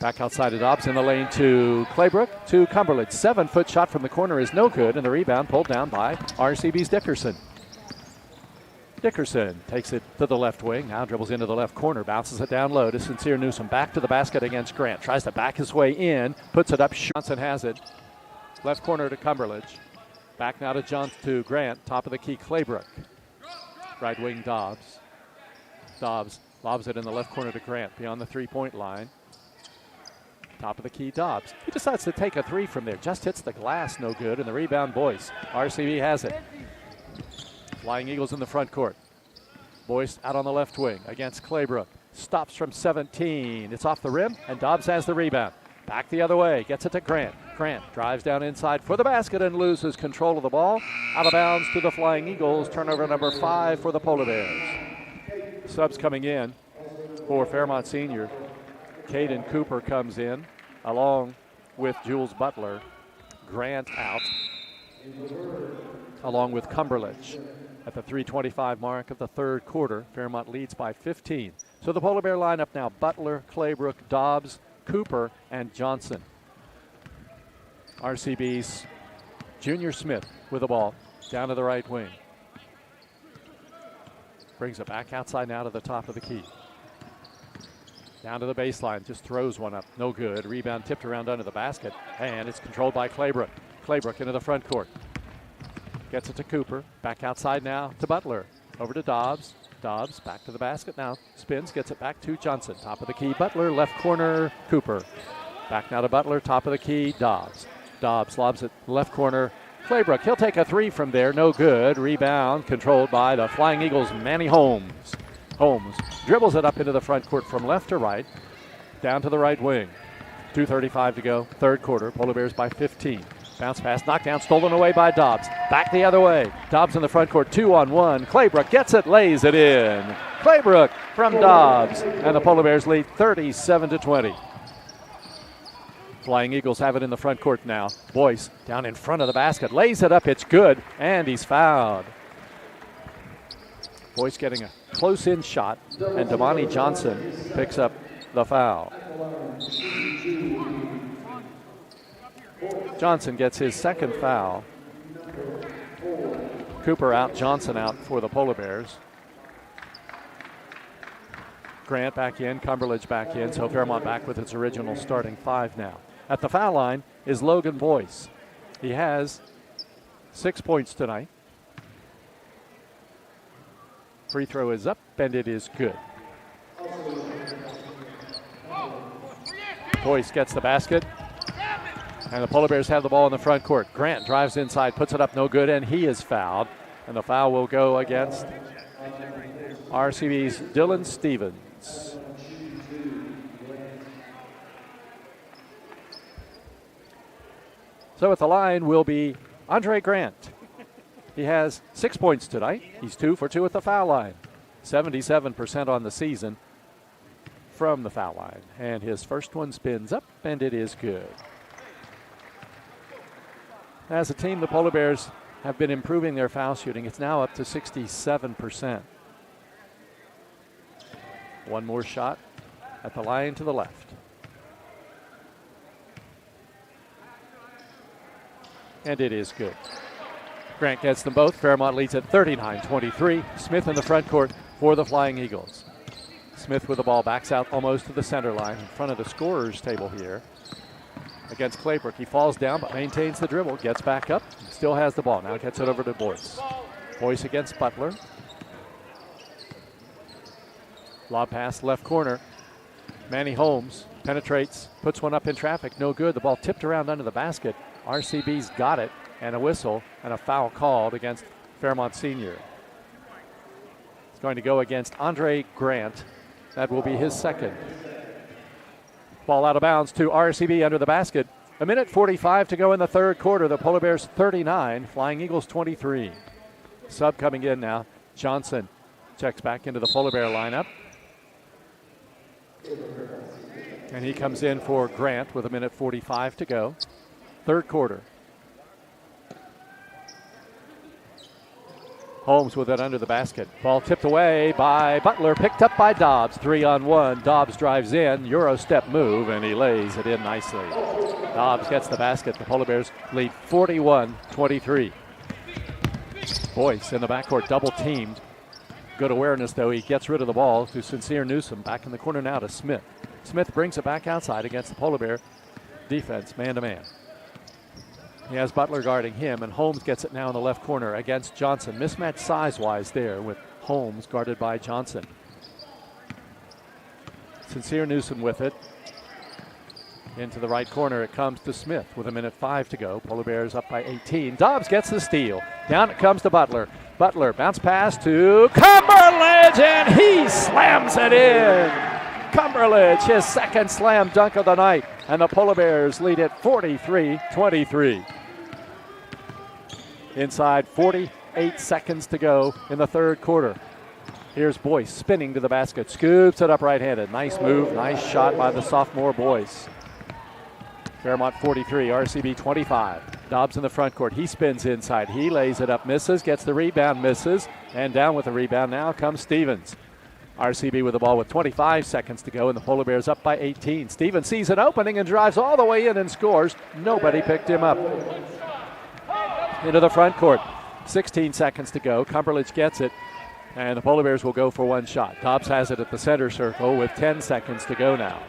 Back outside to Dobbs in the lane to Claybrook to Cumberledge. 7-foot shot from the corner is no good, and the rebound pulled down by RCB's Dickerson. Dickerson takes it to the left wing, now dribbles into the left corner, bounces it down low to Sincere Newsom. Back to the basket against Grant. Tries to back his way in, puts it up. Johnson has it. Left corner to Cumberledge. Back now to Grant. Top of the key, Claybrook. Right wing, Dobbs. Dobbs lobs it in the left corner to Grant beyond the 3-point line. Top of the key, Dobbs. He decides to take a 3 from there. Just hits the glass, no good, and the rebound, Boyce. RCB has it. Flying Eagles in the front court. Boyce out on the left wing against Claybrook. Stops from 17. It's off the rim, and Dobbs has the rebound. Back the other way. Gets it to Grant. Grant drives down inside for the basket and loses control of the ball. Out of bounds to the Flying Eagles. Turnover number 5 for the Polar Bears. Subs coming in for Fairmont Senior. Caden Cooper comes in along with Jules Butler. Grant out along with Cumberledge. At the 3:25 mark of the third quarter, Fairmont leads by 15. So the Polar Bear lineup now: Butler, Claybrook, Dobbs, Cooper, and Johnson. RCB's Junior Smith with the ball down to the right wing. Brings it back outside now to the top of the key. Down to the baseline, just throws one up, no good. Rebound tipped around under the basket, and it's controlled by Claybrook. Claybrook into the front court. Gets it to Cooper. Back outside now to Butler. Over to Dobbs. Dobbs back to the basket now. Spins, gets it back to Johnson. Top of the key, Butler. Left corner, Cooper. Back now to Butler. Top of the key, Dobbs. Dobbs lobs it left corner, Claybrook. He'll take a 3 from there. No good. Rebound controlled by the Flying Eagles, Manny Holmes. Holmes dribbles it up into the front court from left to right. Down to the right wing. 2:35 to go. Third quarter. Polar Bears by 15. Bounce pass, knocked down, stolen away by Dobbs. Back the other way. Dobbs in the front court, 2-on-1. Claybrook gets it, lays it in. Claybrook from Dobbs. And the Polar Bears lead 37-20. Flying Eagles have it in the front court now. Boyce down in front of the basket, lays it up, it's good, and he's fouled. Boyce getting a close-in shot, and Damani Johnson picks up the foul. Johnson gets his second foul. Cooper out, Johnson out for the Polar Bears. Grant back in, Cumberledge back in, so Fairmont back with its original starting five now. At the foul line is Logan Boyce. He has 6 points tonight. Free throw is up, and it is good. Boyce gets the basket, and the Polar Bears have the ball in the front court. Grant drives inside, puts it up, no good, and he is fouled. And the foul will go against RCB's Dylan Stevens. So at the line will be Andre Grant. He has 6 points tonight. He's 2 for 2 at the foul line. 77% on the season from the foul line. And his first one spins up, and it is good. As a team, the Polar Bears have been improving their foul shooting. It's now up to 67%. One more shot at the line to the left. And it is good. Grant gets them both. Fairmont leads at 39-23. Smith in the front court for the Flying Eagles. Smith with the ball, backs out almost to the center line in front of the scorer's table here. Against Claybrook, he falls down but maintains the dribble, gets back up, still has the ball. Now gets it over to Boyce. Boyce against Butler. Lob pass left corner. Manny Holmes penetrates, puts one up in traffic, no good. The ball tipped around under the basket. RCB's got it, and a whistle and a foul called against Fairmont Senior. It's going to go against Andre Grant. That will be his second. Ball out of bounds to RCB under the basket. 1:45 to go in the third quarter. The Polar Bears 39, Flying Eagles 23. Sub coming in now. Johnson checks back into the Polar Bear lineup. And he comes in for Grant with 1:45 to go. Third quarter. Holmes with it under the basket. Ball tipped away by Butler, picked up by Dobbs. 3-on-1. Dobbs drives in, Euro step move, and he lays it in nicely. Dobbs gets the basket. The Polar Bears lead 41-23. Boyce in the backcourt, double teamed. Good awareness, though. He gets rid of the ball to Sincere Newsom. Back in the corner now to Smith. Smith brings it back outside against the Polar Bear defense, man-to-man. He has Butler guarding him, and Holmes gets it now in the left corner against Johnson. Mismatch size-wise there with Holmes guarded by Johnson. Sincere Newsom with it. Into the right corner it comes to Smith with 1:05 to go. Polar Bears up by 18. Dobbs gets the steal. Down it comes to Butler. Butler bounce pass to Cumberledge, and he slams it in. Cumberledge, his second slam dunk of the night, and the Polar Bears lead it 43-23. Inside 48 seconds to go in the third quarter. Here's Boyce spinning to the basket, scoops it up right-handed. Nice move, nice shot by the sophomore Boyce. Fairmont 43, RCB 25. Dobbs in the front court, he spins inside, he lays it up, misses, gets the rebound, misses, and down with the rebound now comes Stevens. RCB with the ball with 25 seconds to go, and the Polar Bears up by 18. Stevens sees an opening and drives all the way in and scores. Nobody picked him up. Into the front court. 16 seconds to go. Cumberledge gets it, and the Polar Bears will go for one shot. Dobbs has it at the center circle with 10 seconds to go now.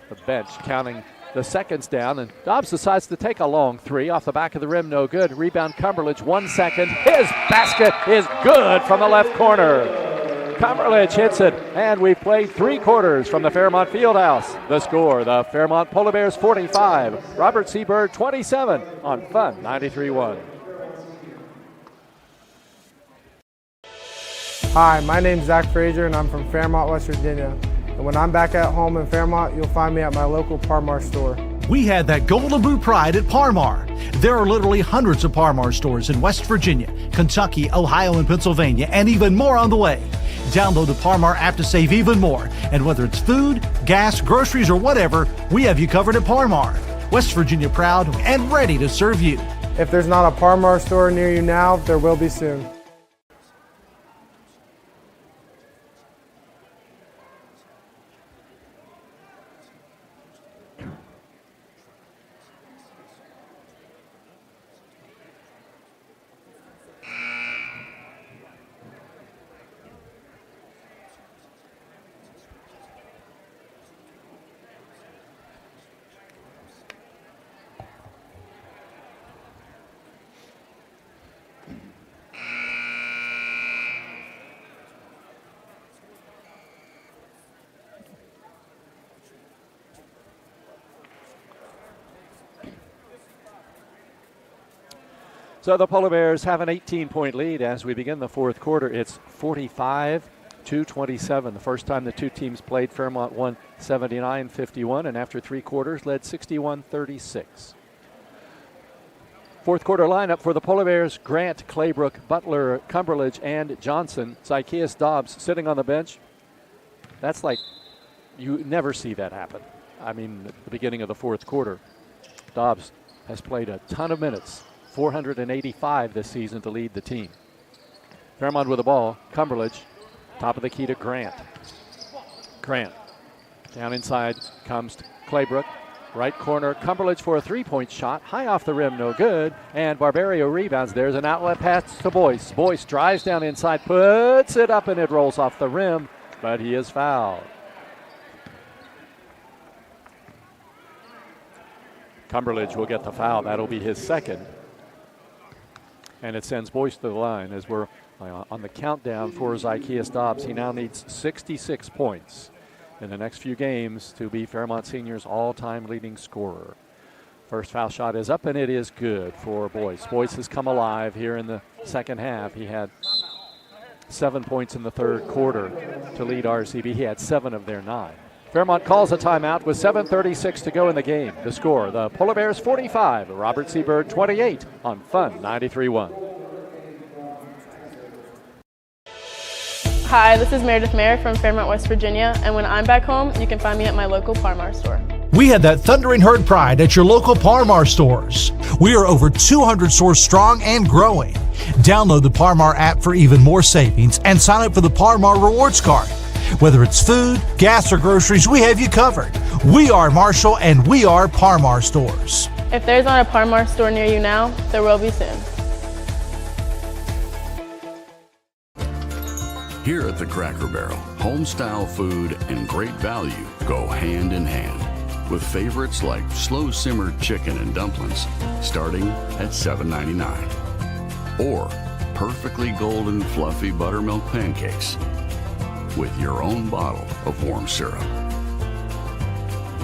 The bench counting the seconds down, and Dobbs decides to take a long three off the back of the rim, no good. Rebound Cumberledge, 1 second. His basket is good from the left corner. Cumberledge hits it, and we've played 3 quarters from the Fairmont Fieldhouse. The score, the Fairmont Polar Bears 45, Robert C. Byrd 27 on Fun 93.1. Hi, my name's Zach Frazier, and I'm from Fairmont, West Virginia. And when I'm back at home in Fairmont, you'll find me at my local Parmar store. We had that golden boot pride at Par-Mar. There are literally hundreds of Par-Mar stores in West Virginia, Kentucky, Ohio, and Pennsylvania, and even more on the way. Download the Par-Mar app to save even more. And whether it's food, gas, groceries, or whatever, we have you covered at Par-Mar. West Virginia proud and ready to serve you. If there's not a Par-Mar store near you now, there will be soon. So the Polar Bears have an 18-point lead as we begin the fourth quarter. It's 45-27. The first time the two teams played, Fairmont won 79-51, and after three quarters led 61-36. Fourth quarter lineup for the Polar Bears: Grant, Claybrook, Butler, Cumberledge, and Johnson. Zychaeus Dobbs sitting on the bench. That's like, you never see that happen. I mean, at the beginning of the fourth quarter, Dobbs has played a ton of minutes. 485 this season to lead the team. Fairmont with the ball. Cumberledge, top of the key to Grant. Grant, down inside comes Claybrook. Right corner, Cumberledge for a three-point shot. High off the rim, no good. And Barbario rebounds. There's an outlet pass to Boyce. Boyce drives down inside, puts it up, and it rolls off the rim, but he is fouled. Cumberledge will get the foul. That'll be his second. And it sends Boyce to the line as we're on the countdown for Zychaeus Dobbs. He now needs 66 points in the next few games to be Fairmont Senior's all-time leading scorer. First foul shot is up, and it is good for Boyce. Boyce has come alive here in the second half. He had 7 points in the third quarter to lead RCB. He had 7 of their 9. Fairmont calls a timeout with 7:36 to go in the game. The score, the Polar Bears 45, Robert C. Byrd 28 on Fun 93.1. Hi, this is Meredith Mayer from Fairmont, West Virginia, and when I'm back home, you can find me at my local Par-Mar store. We had that thundering herd pride at your local Par-Mar stores. We are over 200 stores strong and growing. Download the Par-Mar app for even more savings and sign up for the Par-Mar rewards card. Whether it's food, gas, or groceries, we have you covered. We are Marshall, and we are Par-Mar stores. If there's not a Par-Mar store near you now, there will be soon. Here at the Cracker Barrel, home-style food and great value go hand in hand, with favorites like slow-simmered chicken and dumplings starting at $7.99, or perfectly golden fluffy buttermilk pancakes with your own bottle of warm syrup.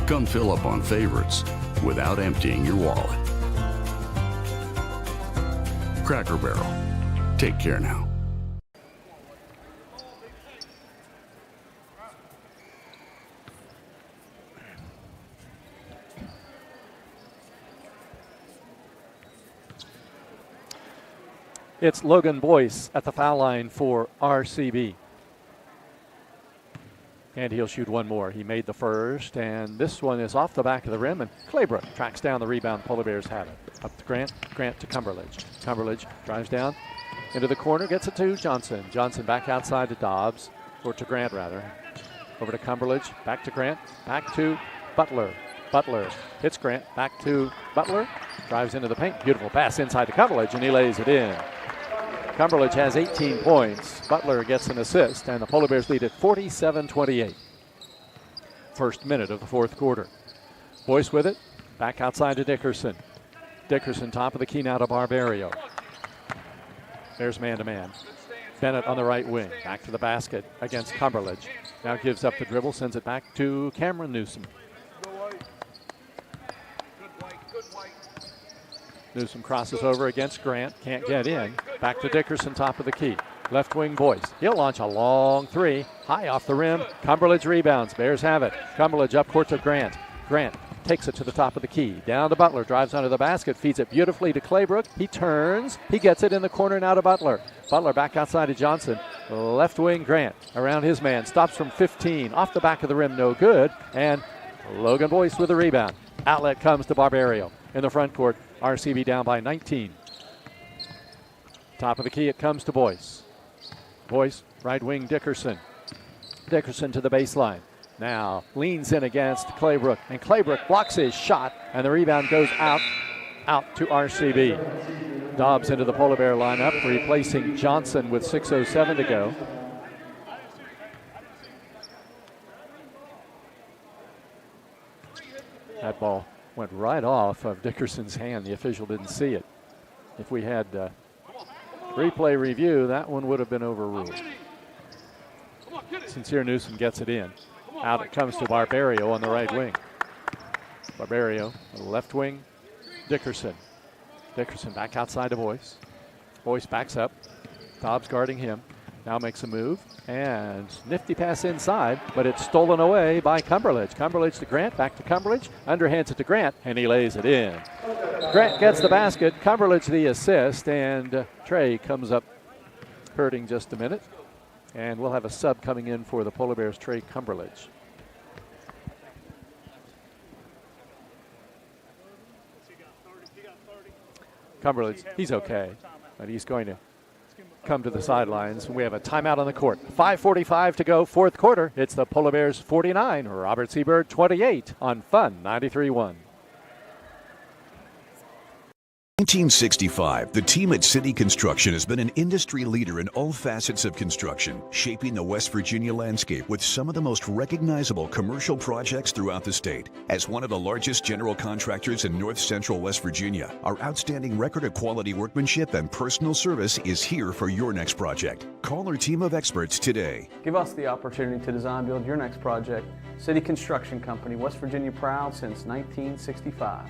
Come fill up on favorites without emptying your wallet. Cracker Barrel. Take care now. It's Logan Boyce at the foul line for RCB. And he'll shoot one more. He made the first, and this one is off the back of the rim, and Claybrook tracks down the rebound. Polar Bears have it. Up to Grant, Grant to Cumberledge. Cumberledge drives down into the corner, gets it to Johnson. Johnson back outside to Dobbs, or to Grant rather. Over to Cumberledge, back to Grant, back to Butler. Butler hits Grant, back to Butler, drives into the paint. Beautiful pass inside to Cumberledge, and he lays it in. Cumberledge has 18 points. Butler gets an assist, and the Polar Bears lead at 47-28. First minute of the fourth quarter. Boyce with it, back outside to Dickerson. Dickerson top of the key now to Barbario. There's man-to-man. Bennett on the right wing, back to the basket against Cumberledge. Now gives up the dribble, sends it back to Cameron Newsom. Newsom crosses over against Grant, can't get in. Back to Dickerson, top of the key. Left wing Boyce. He'll launch a long three, high off the rim. Cumberledge rebounds. Bears have it. Cumberledge up court to Grant. Grant takes it to the top of the key. Down to Butler, drives under the basket, feeds it beautifully to Claybrook. He turns, he gets it in the corner now to Butler. Butler back outside to Johnson. Left wing Grant around his man, stops from 15, off the back of the rim, no good. And Logan Boyce with the rebound. Outlet comes to Barbario. In the front court, RCB down by 19. Top of the key, it comes to Boyce. Boyce, right wing Dickerson. Dickerson to the baseline. Now leans in against Claybrook, and Claybrook blocks his shot, and the rebound goes out to RCB. Dobbs into the Polar Bear lineup, replacing Johnson with 6:07 to go. That ball went right off of Dickerson's hand. The official didn't see it. If we had replay review, that one would have been overruled. Sincere Newsom gets it in. Out it comes to Barbario on the right wing. Barbario on the left wing. Dickerson. Dickerson back outside to Boyce. Boyce backs up. Dobbs guarding him. Now makes a move. And nifty pass inside, but it's stolen away by Cumberledge. Cumberledge to Grant. Back to Cumberledge. Underhands it to Grant, and he lays it in. Grant gets the basket. Cumberledge the assist, and Trey comes up hurting just a minute. And we'll have a sub coming in for the Polar Bears, Trey Cumberledge. Cumberledge, he's okay, but he's going to come to the sidelines. We have a timeout on the court. 5:45 to go, fourth quarter. It's the Polar Bears 49, Robert C. Byrd 28 on Fun 93.1. 1965, the team at City Construction has been an industry leader in all facets of construction, shaping the West Virginia landscape with some of the most recognizable commercial projects throughout the state. As one of the largest general contractors in north central West Virginia, our outstanding record of quality workmanship and personal service is here for your next project. Call our team of experts today. Give us the opportunity to design build your next project. City Construction Company, West Virginia proud since 1965.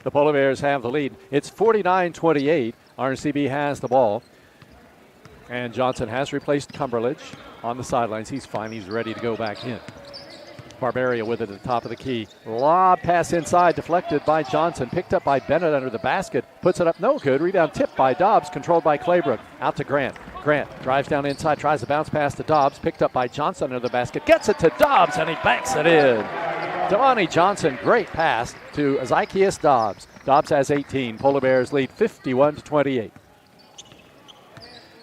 The Polar Bears have the lead. It's 49-28. RCB has the ball. And Johnson has replaced Cumberledge on the sidelines. He's fine. He's ready to go back in. Barbario with it at the top of the key. Lob pass inside, deflected by Johnson. Picked up by Bennett under the basket. Puts it up, no good. Rebound tipped by Dobbs, controlled by Claybrook. Out to Grant. Grant drives down inside, tries to bounce pass to Dobbs. Picked up by Johnson under the basket. Gets it to Dobbs, and he banks it in. Devontae Johnson, great pass to Zykeus Dobbs. Dobbs has 18. Polar Bears lead 51-28.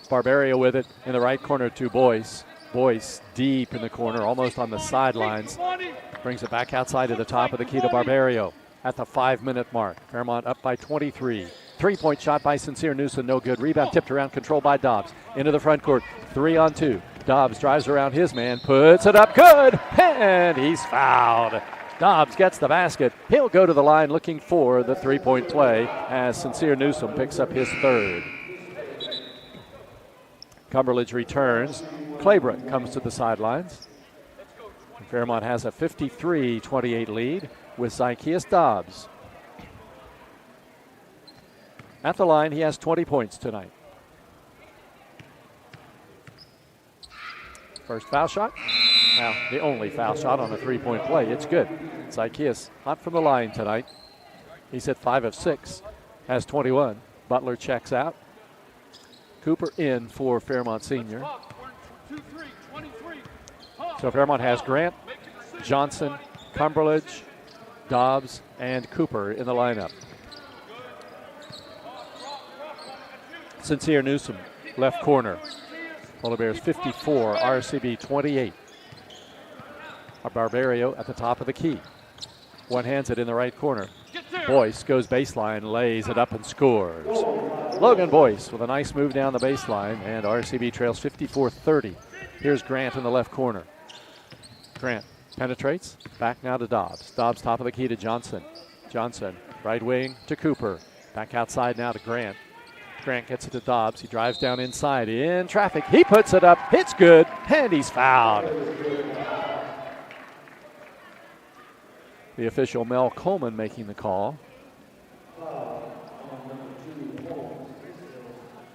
Barbario with it in the right corner to Boyce. Boyce deep in the corner, almost on the sidelines. Brings it back outside to the top of the key to Barbario at the 5-minute mark. Fairmont up by 23. Three-point shot by Sincere Newsom, no good. Rebound tipped around, controlled by Dobbs. Into the front court, 3-on-2. Dobbs drives around his man, puts it up, good, and he's fouled. Dobbs gets the basket. He'll go to the line looking for the three-point play as Sincere Newsom picks up his third. Cumberledge returns. Claybrook comes to the sidelines. Fairmont has a 53-28 lead with Zykeus Dobbs. At the line, he has 20 points tonight. First foul shot. Now, the only foul shot on a three-point play. It's good. Zykeus hot from the line tonight. He's hit 5 of 6, has 21. Butler checks out. Cooper in for Fairmont Senior. So Fairmont has Grant, Johnson, Cumberledge, Dobbs, and Cooper in the lineup. Sincere Newsom, left corner. Polar Bears 54, RCB 28. Barbario at the top of the key. One hands it in the right corner. Boyce goes baseline, lays it up and scores. Logan Boyce with a nice move down the baseline, and RCB trails 54-30. Here's Grant in the left corner. Grant penetrates, back now to Dobbs. Dobbs top of the key to Johnson. Johnson, right wing to Cooper. Back outside now to Grant. Grant gets it to Dobbs. He drives down inside in traffic. He puts it up. It's good, and he's fouled. The official Mel Coleman making the call.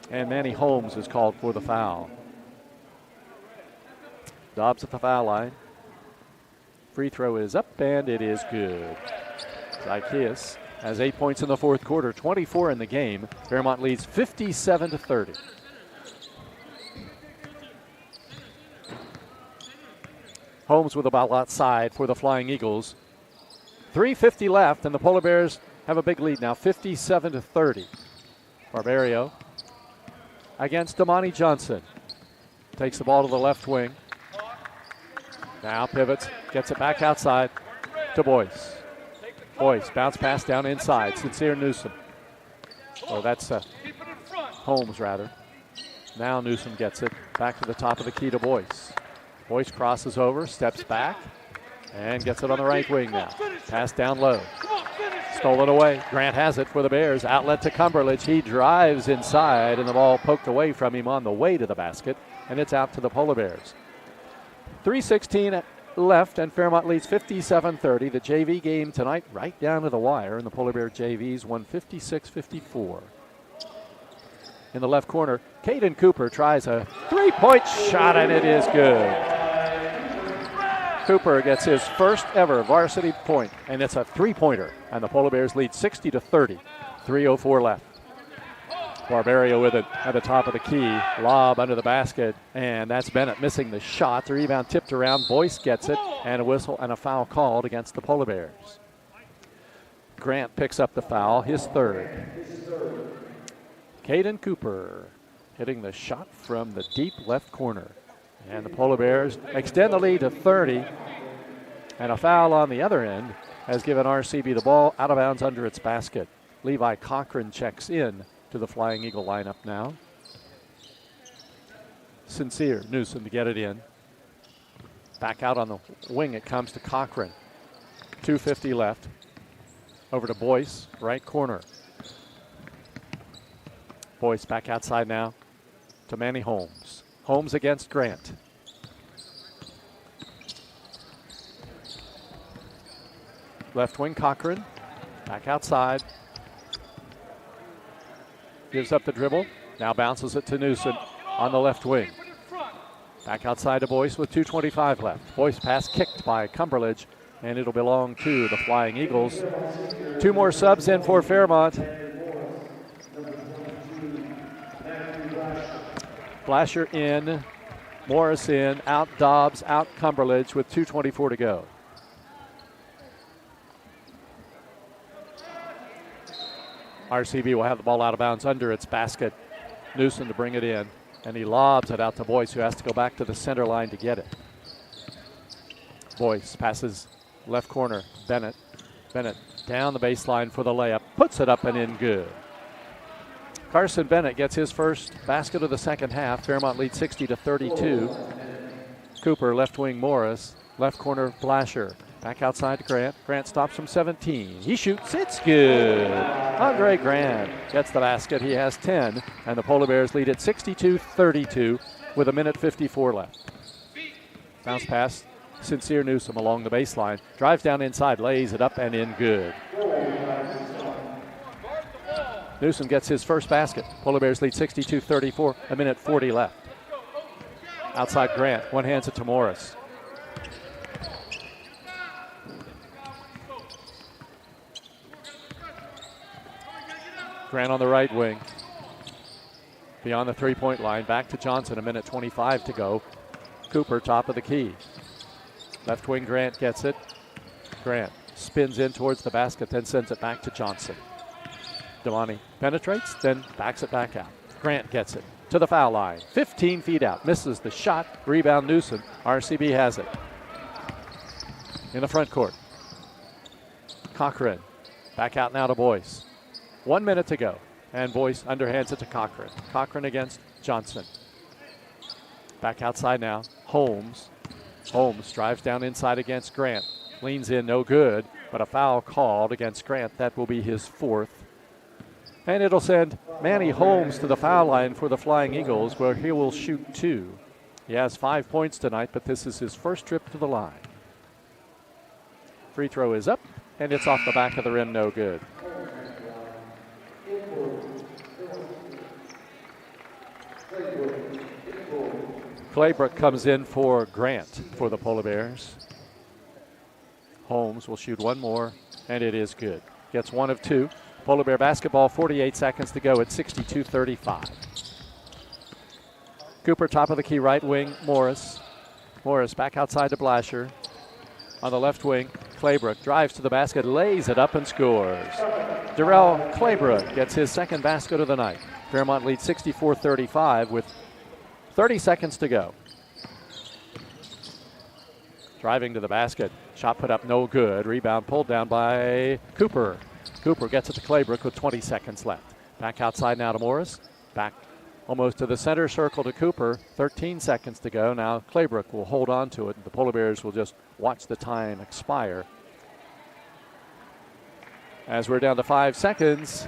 And Manny Holmes is called for the foul. Dobbs at the foul line. Free throw is up, and it is good. Zykeas has 8 points in the fourth quarter, 24 in the game. Fairmont leads 57-30. Holmes with a ball outside for the Flying Eagles. 3:50 left, and the Polar Bears have a big lead now, 57-30. Barbario against Damani Johnson. Takes the ball to the left wing. Now pivots, gets it back outside to Boyce. Boyce, bounce pass down inside. Sincere Newsom. Oh, that's Holmes, rather. Now Newsom gets it back to the top of the key to Boyce. Boyce crosses over, steps back, and gets it on the right wing now. Pass down low. Stolen away. Grant has it for the Bears. Outlet to Cumberledge. He drives inside, and the ball poked away from him on the way to the basket, and it's out to the Polar Bears. 3:16 left, and Fairmont leads 57-30. The JV game tonight right down to the wire, and the Polar Bear JVs won 56-54. In the left corner, Caden Cooper tries a three-point shot, and it is good. Cooper gets his first ever varsity point, and it's a three-pointer, and the Polar Bears lead 60-30. 3:04 left. Barbario with it at the top of the key. Lob under the basket, and that's Bennett missing the shot. The rebound tipped around. Boyce gets it, and a whistle and a foul called against the Polar Bears. Grant picks up the foul, his third. Caden Cooper hitting the shot from the deep left corner. And the Polar Bears extend the lead to 30, and a foul on the other end has given RCB the ball out of bounds under its basket. Levi Cochran checks in to the Flying Eagle lineup now. Sincere Newsom to get it in. Back out on the wing it comes to Cochran. 2:50 left. Over to Boyce, right corner. Boyce back outside now to Manny Holmes. Holmes against Grant. Left wing Cochran. Back outside. Gives up the dribble. Now bounces it to Newsom on the left wing. Back outside to Boyce with 2:25 left. Boyce pass kicked by Cumberledge, and it'll belong to the Flying Eagles. Two more subs in for Fairmont. Flasher in, Morris in, out Dobbs, out Cumberledge with 2:24 to go. RCB will have the ball out of bounds under its basket. Newsom to bring it in, and he lobs it out to Boyce, who has to go back to the center line to get it. Boyce passes left corner, Bennett. Bennett down the baseline for the layup, puts it up and in good. Carson Bennett gets his first basket of the second half. Fairmont leads 60-32. Cooper, left wing Morris, left corner Flasher. Back outside to Grant. Grant stops from 17. He shoots. It's good. Andre Grant gets the basket. He has 10. And the Polar Bears lead at 62-32 with 1:54 left. Bounce pass. Sincere Newsom along the baseline. Drives down inside. Lays it up and in good. Newsom gets his first basket. Polar Bears lead 62-34. 1:40 left. Outside Grant. One hands it to Morris. Grant on the right wing. Beyond the three-point line. Back to Johnson. 1:25 to go. Cooper, top of the key. Left wing Grant gets it. Grant spins in towards the basket, then sends it back to Johnson. Damani penetrates, then backs it back out. Grant gets it to the foul line. 15 feet out. Misses the shot. Rebound Newsom. RCB has it. In the front court. Cochran. Back out now to Boyce. 1 minute to go. And Boyce underhands it to Cochran. Cochran against Johnson. Back outside now. Holmes. Holmes drives down inside against Grant. Leans in, no good. But a foul called against Grant. That will be his fourth. And it'll send Manny Holmes to the foul line for the Flying Eagles, where he will shoot 2. He has 5 points tonight, but this is his first trip to the line. Free throw is up, and it's off the back of the rim, no good. Claybrook comes in for Grant for the Polar Bears. Holmes will shoot one more, and it is good. Gets one of two. Polar Bear basketball, 48 seconds to go at 62-35. Cooper, top of the key, right wing, Morris. Morris back outside to Blasher. On the left wing, Claybrook drives to the basket, lays it up and scores. Darrell Claybrook gets his second basket of the night. Fairmont leads 64-35 with 30 seconds to go. Driving to the basket. Shot put up, no good. Rebound pulled down by Cooper. Cooper gets it to Claybrook with 20 seconds left. Back outside now to Morris. Back almost to the center circle to Cooper. 13 seconds to go. Now Claybrook will hold on to it. The Polar Bears will just watch the time expire. As we're down to 5 seconds.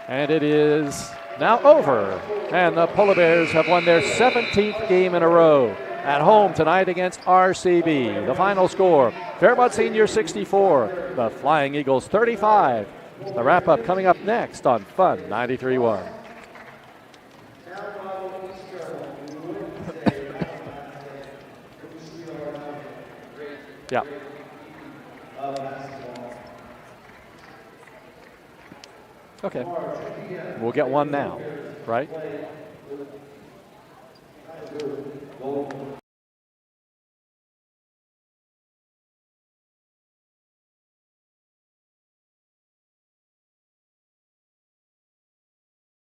And it is now over. And the Polar Bears have won their 17th game in a row at home tonight against RCB. The final score, Fairmont Senior 64, the Flying Eagles 35. The wrap-up coming up next on Fun 93.1. Yeah. Okay. We'll get one now, right?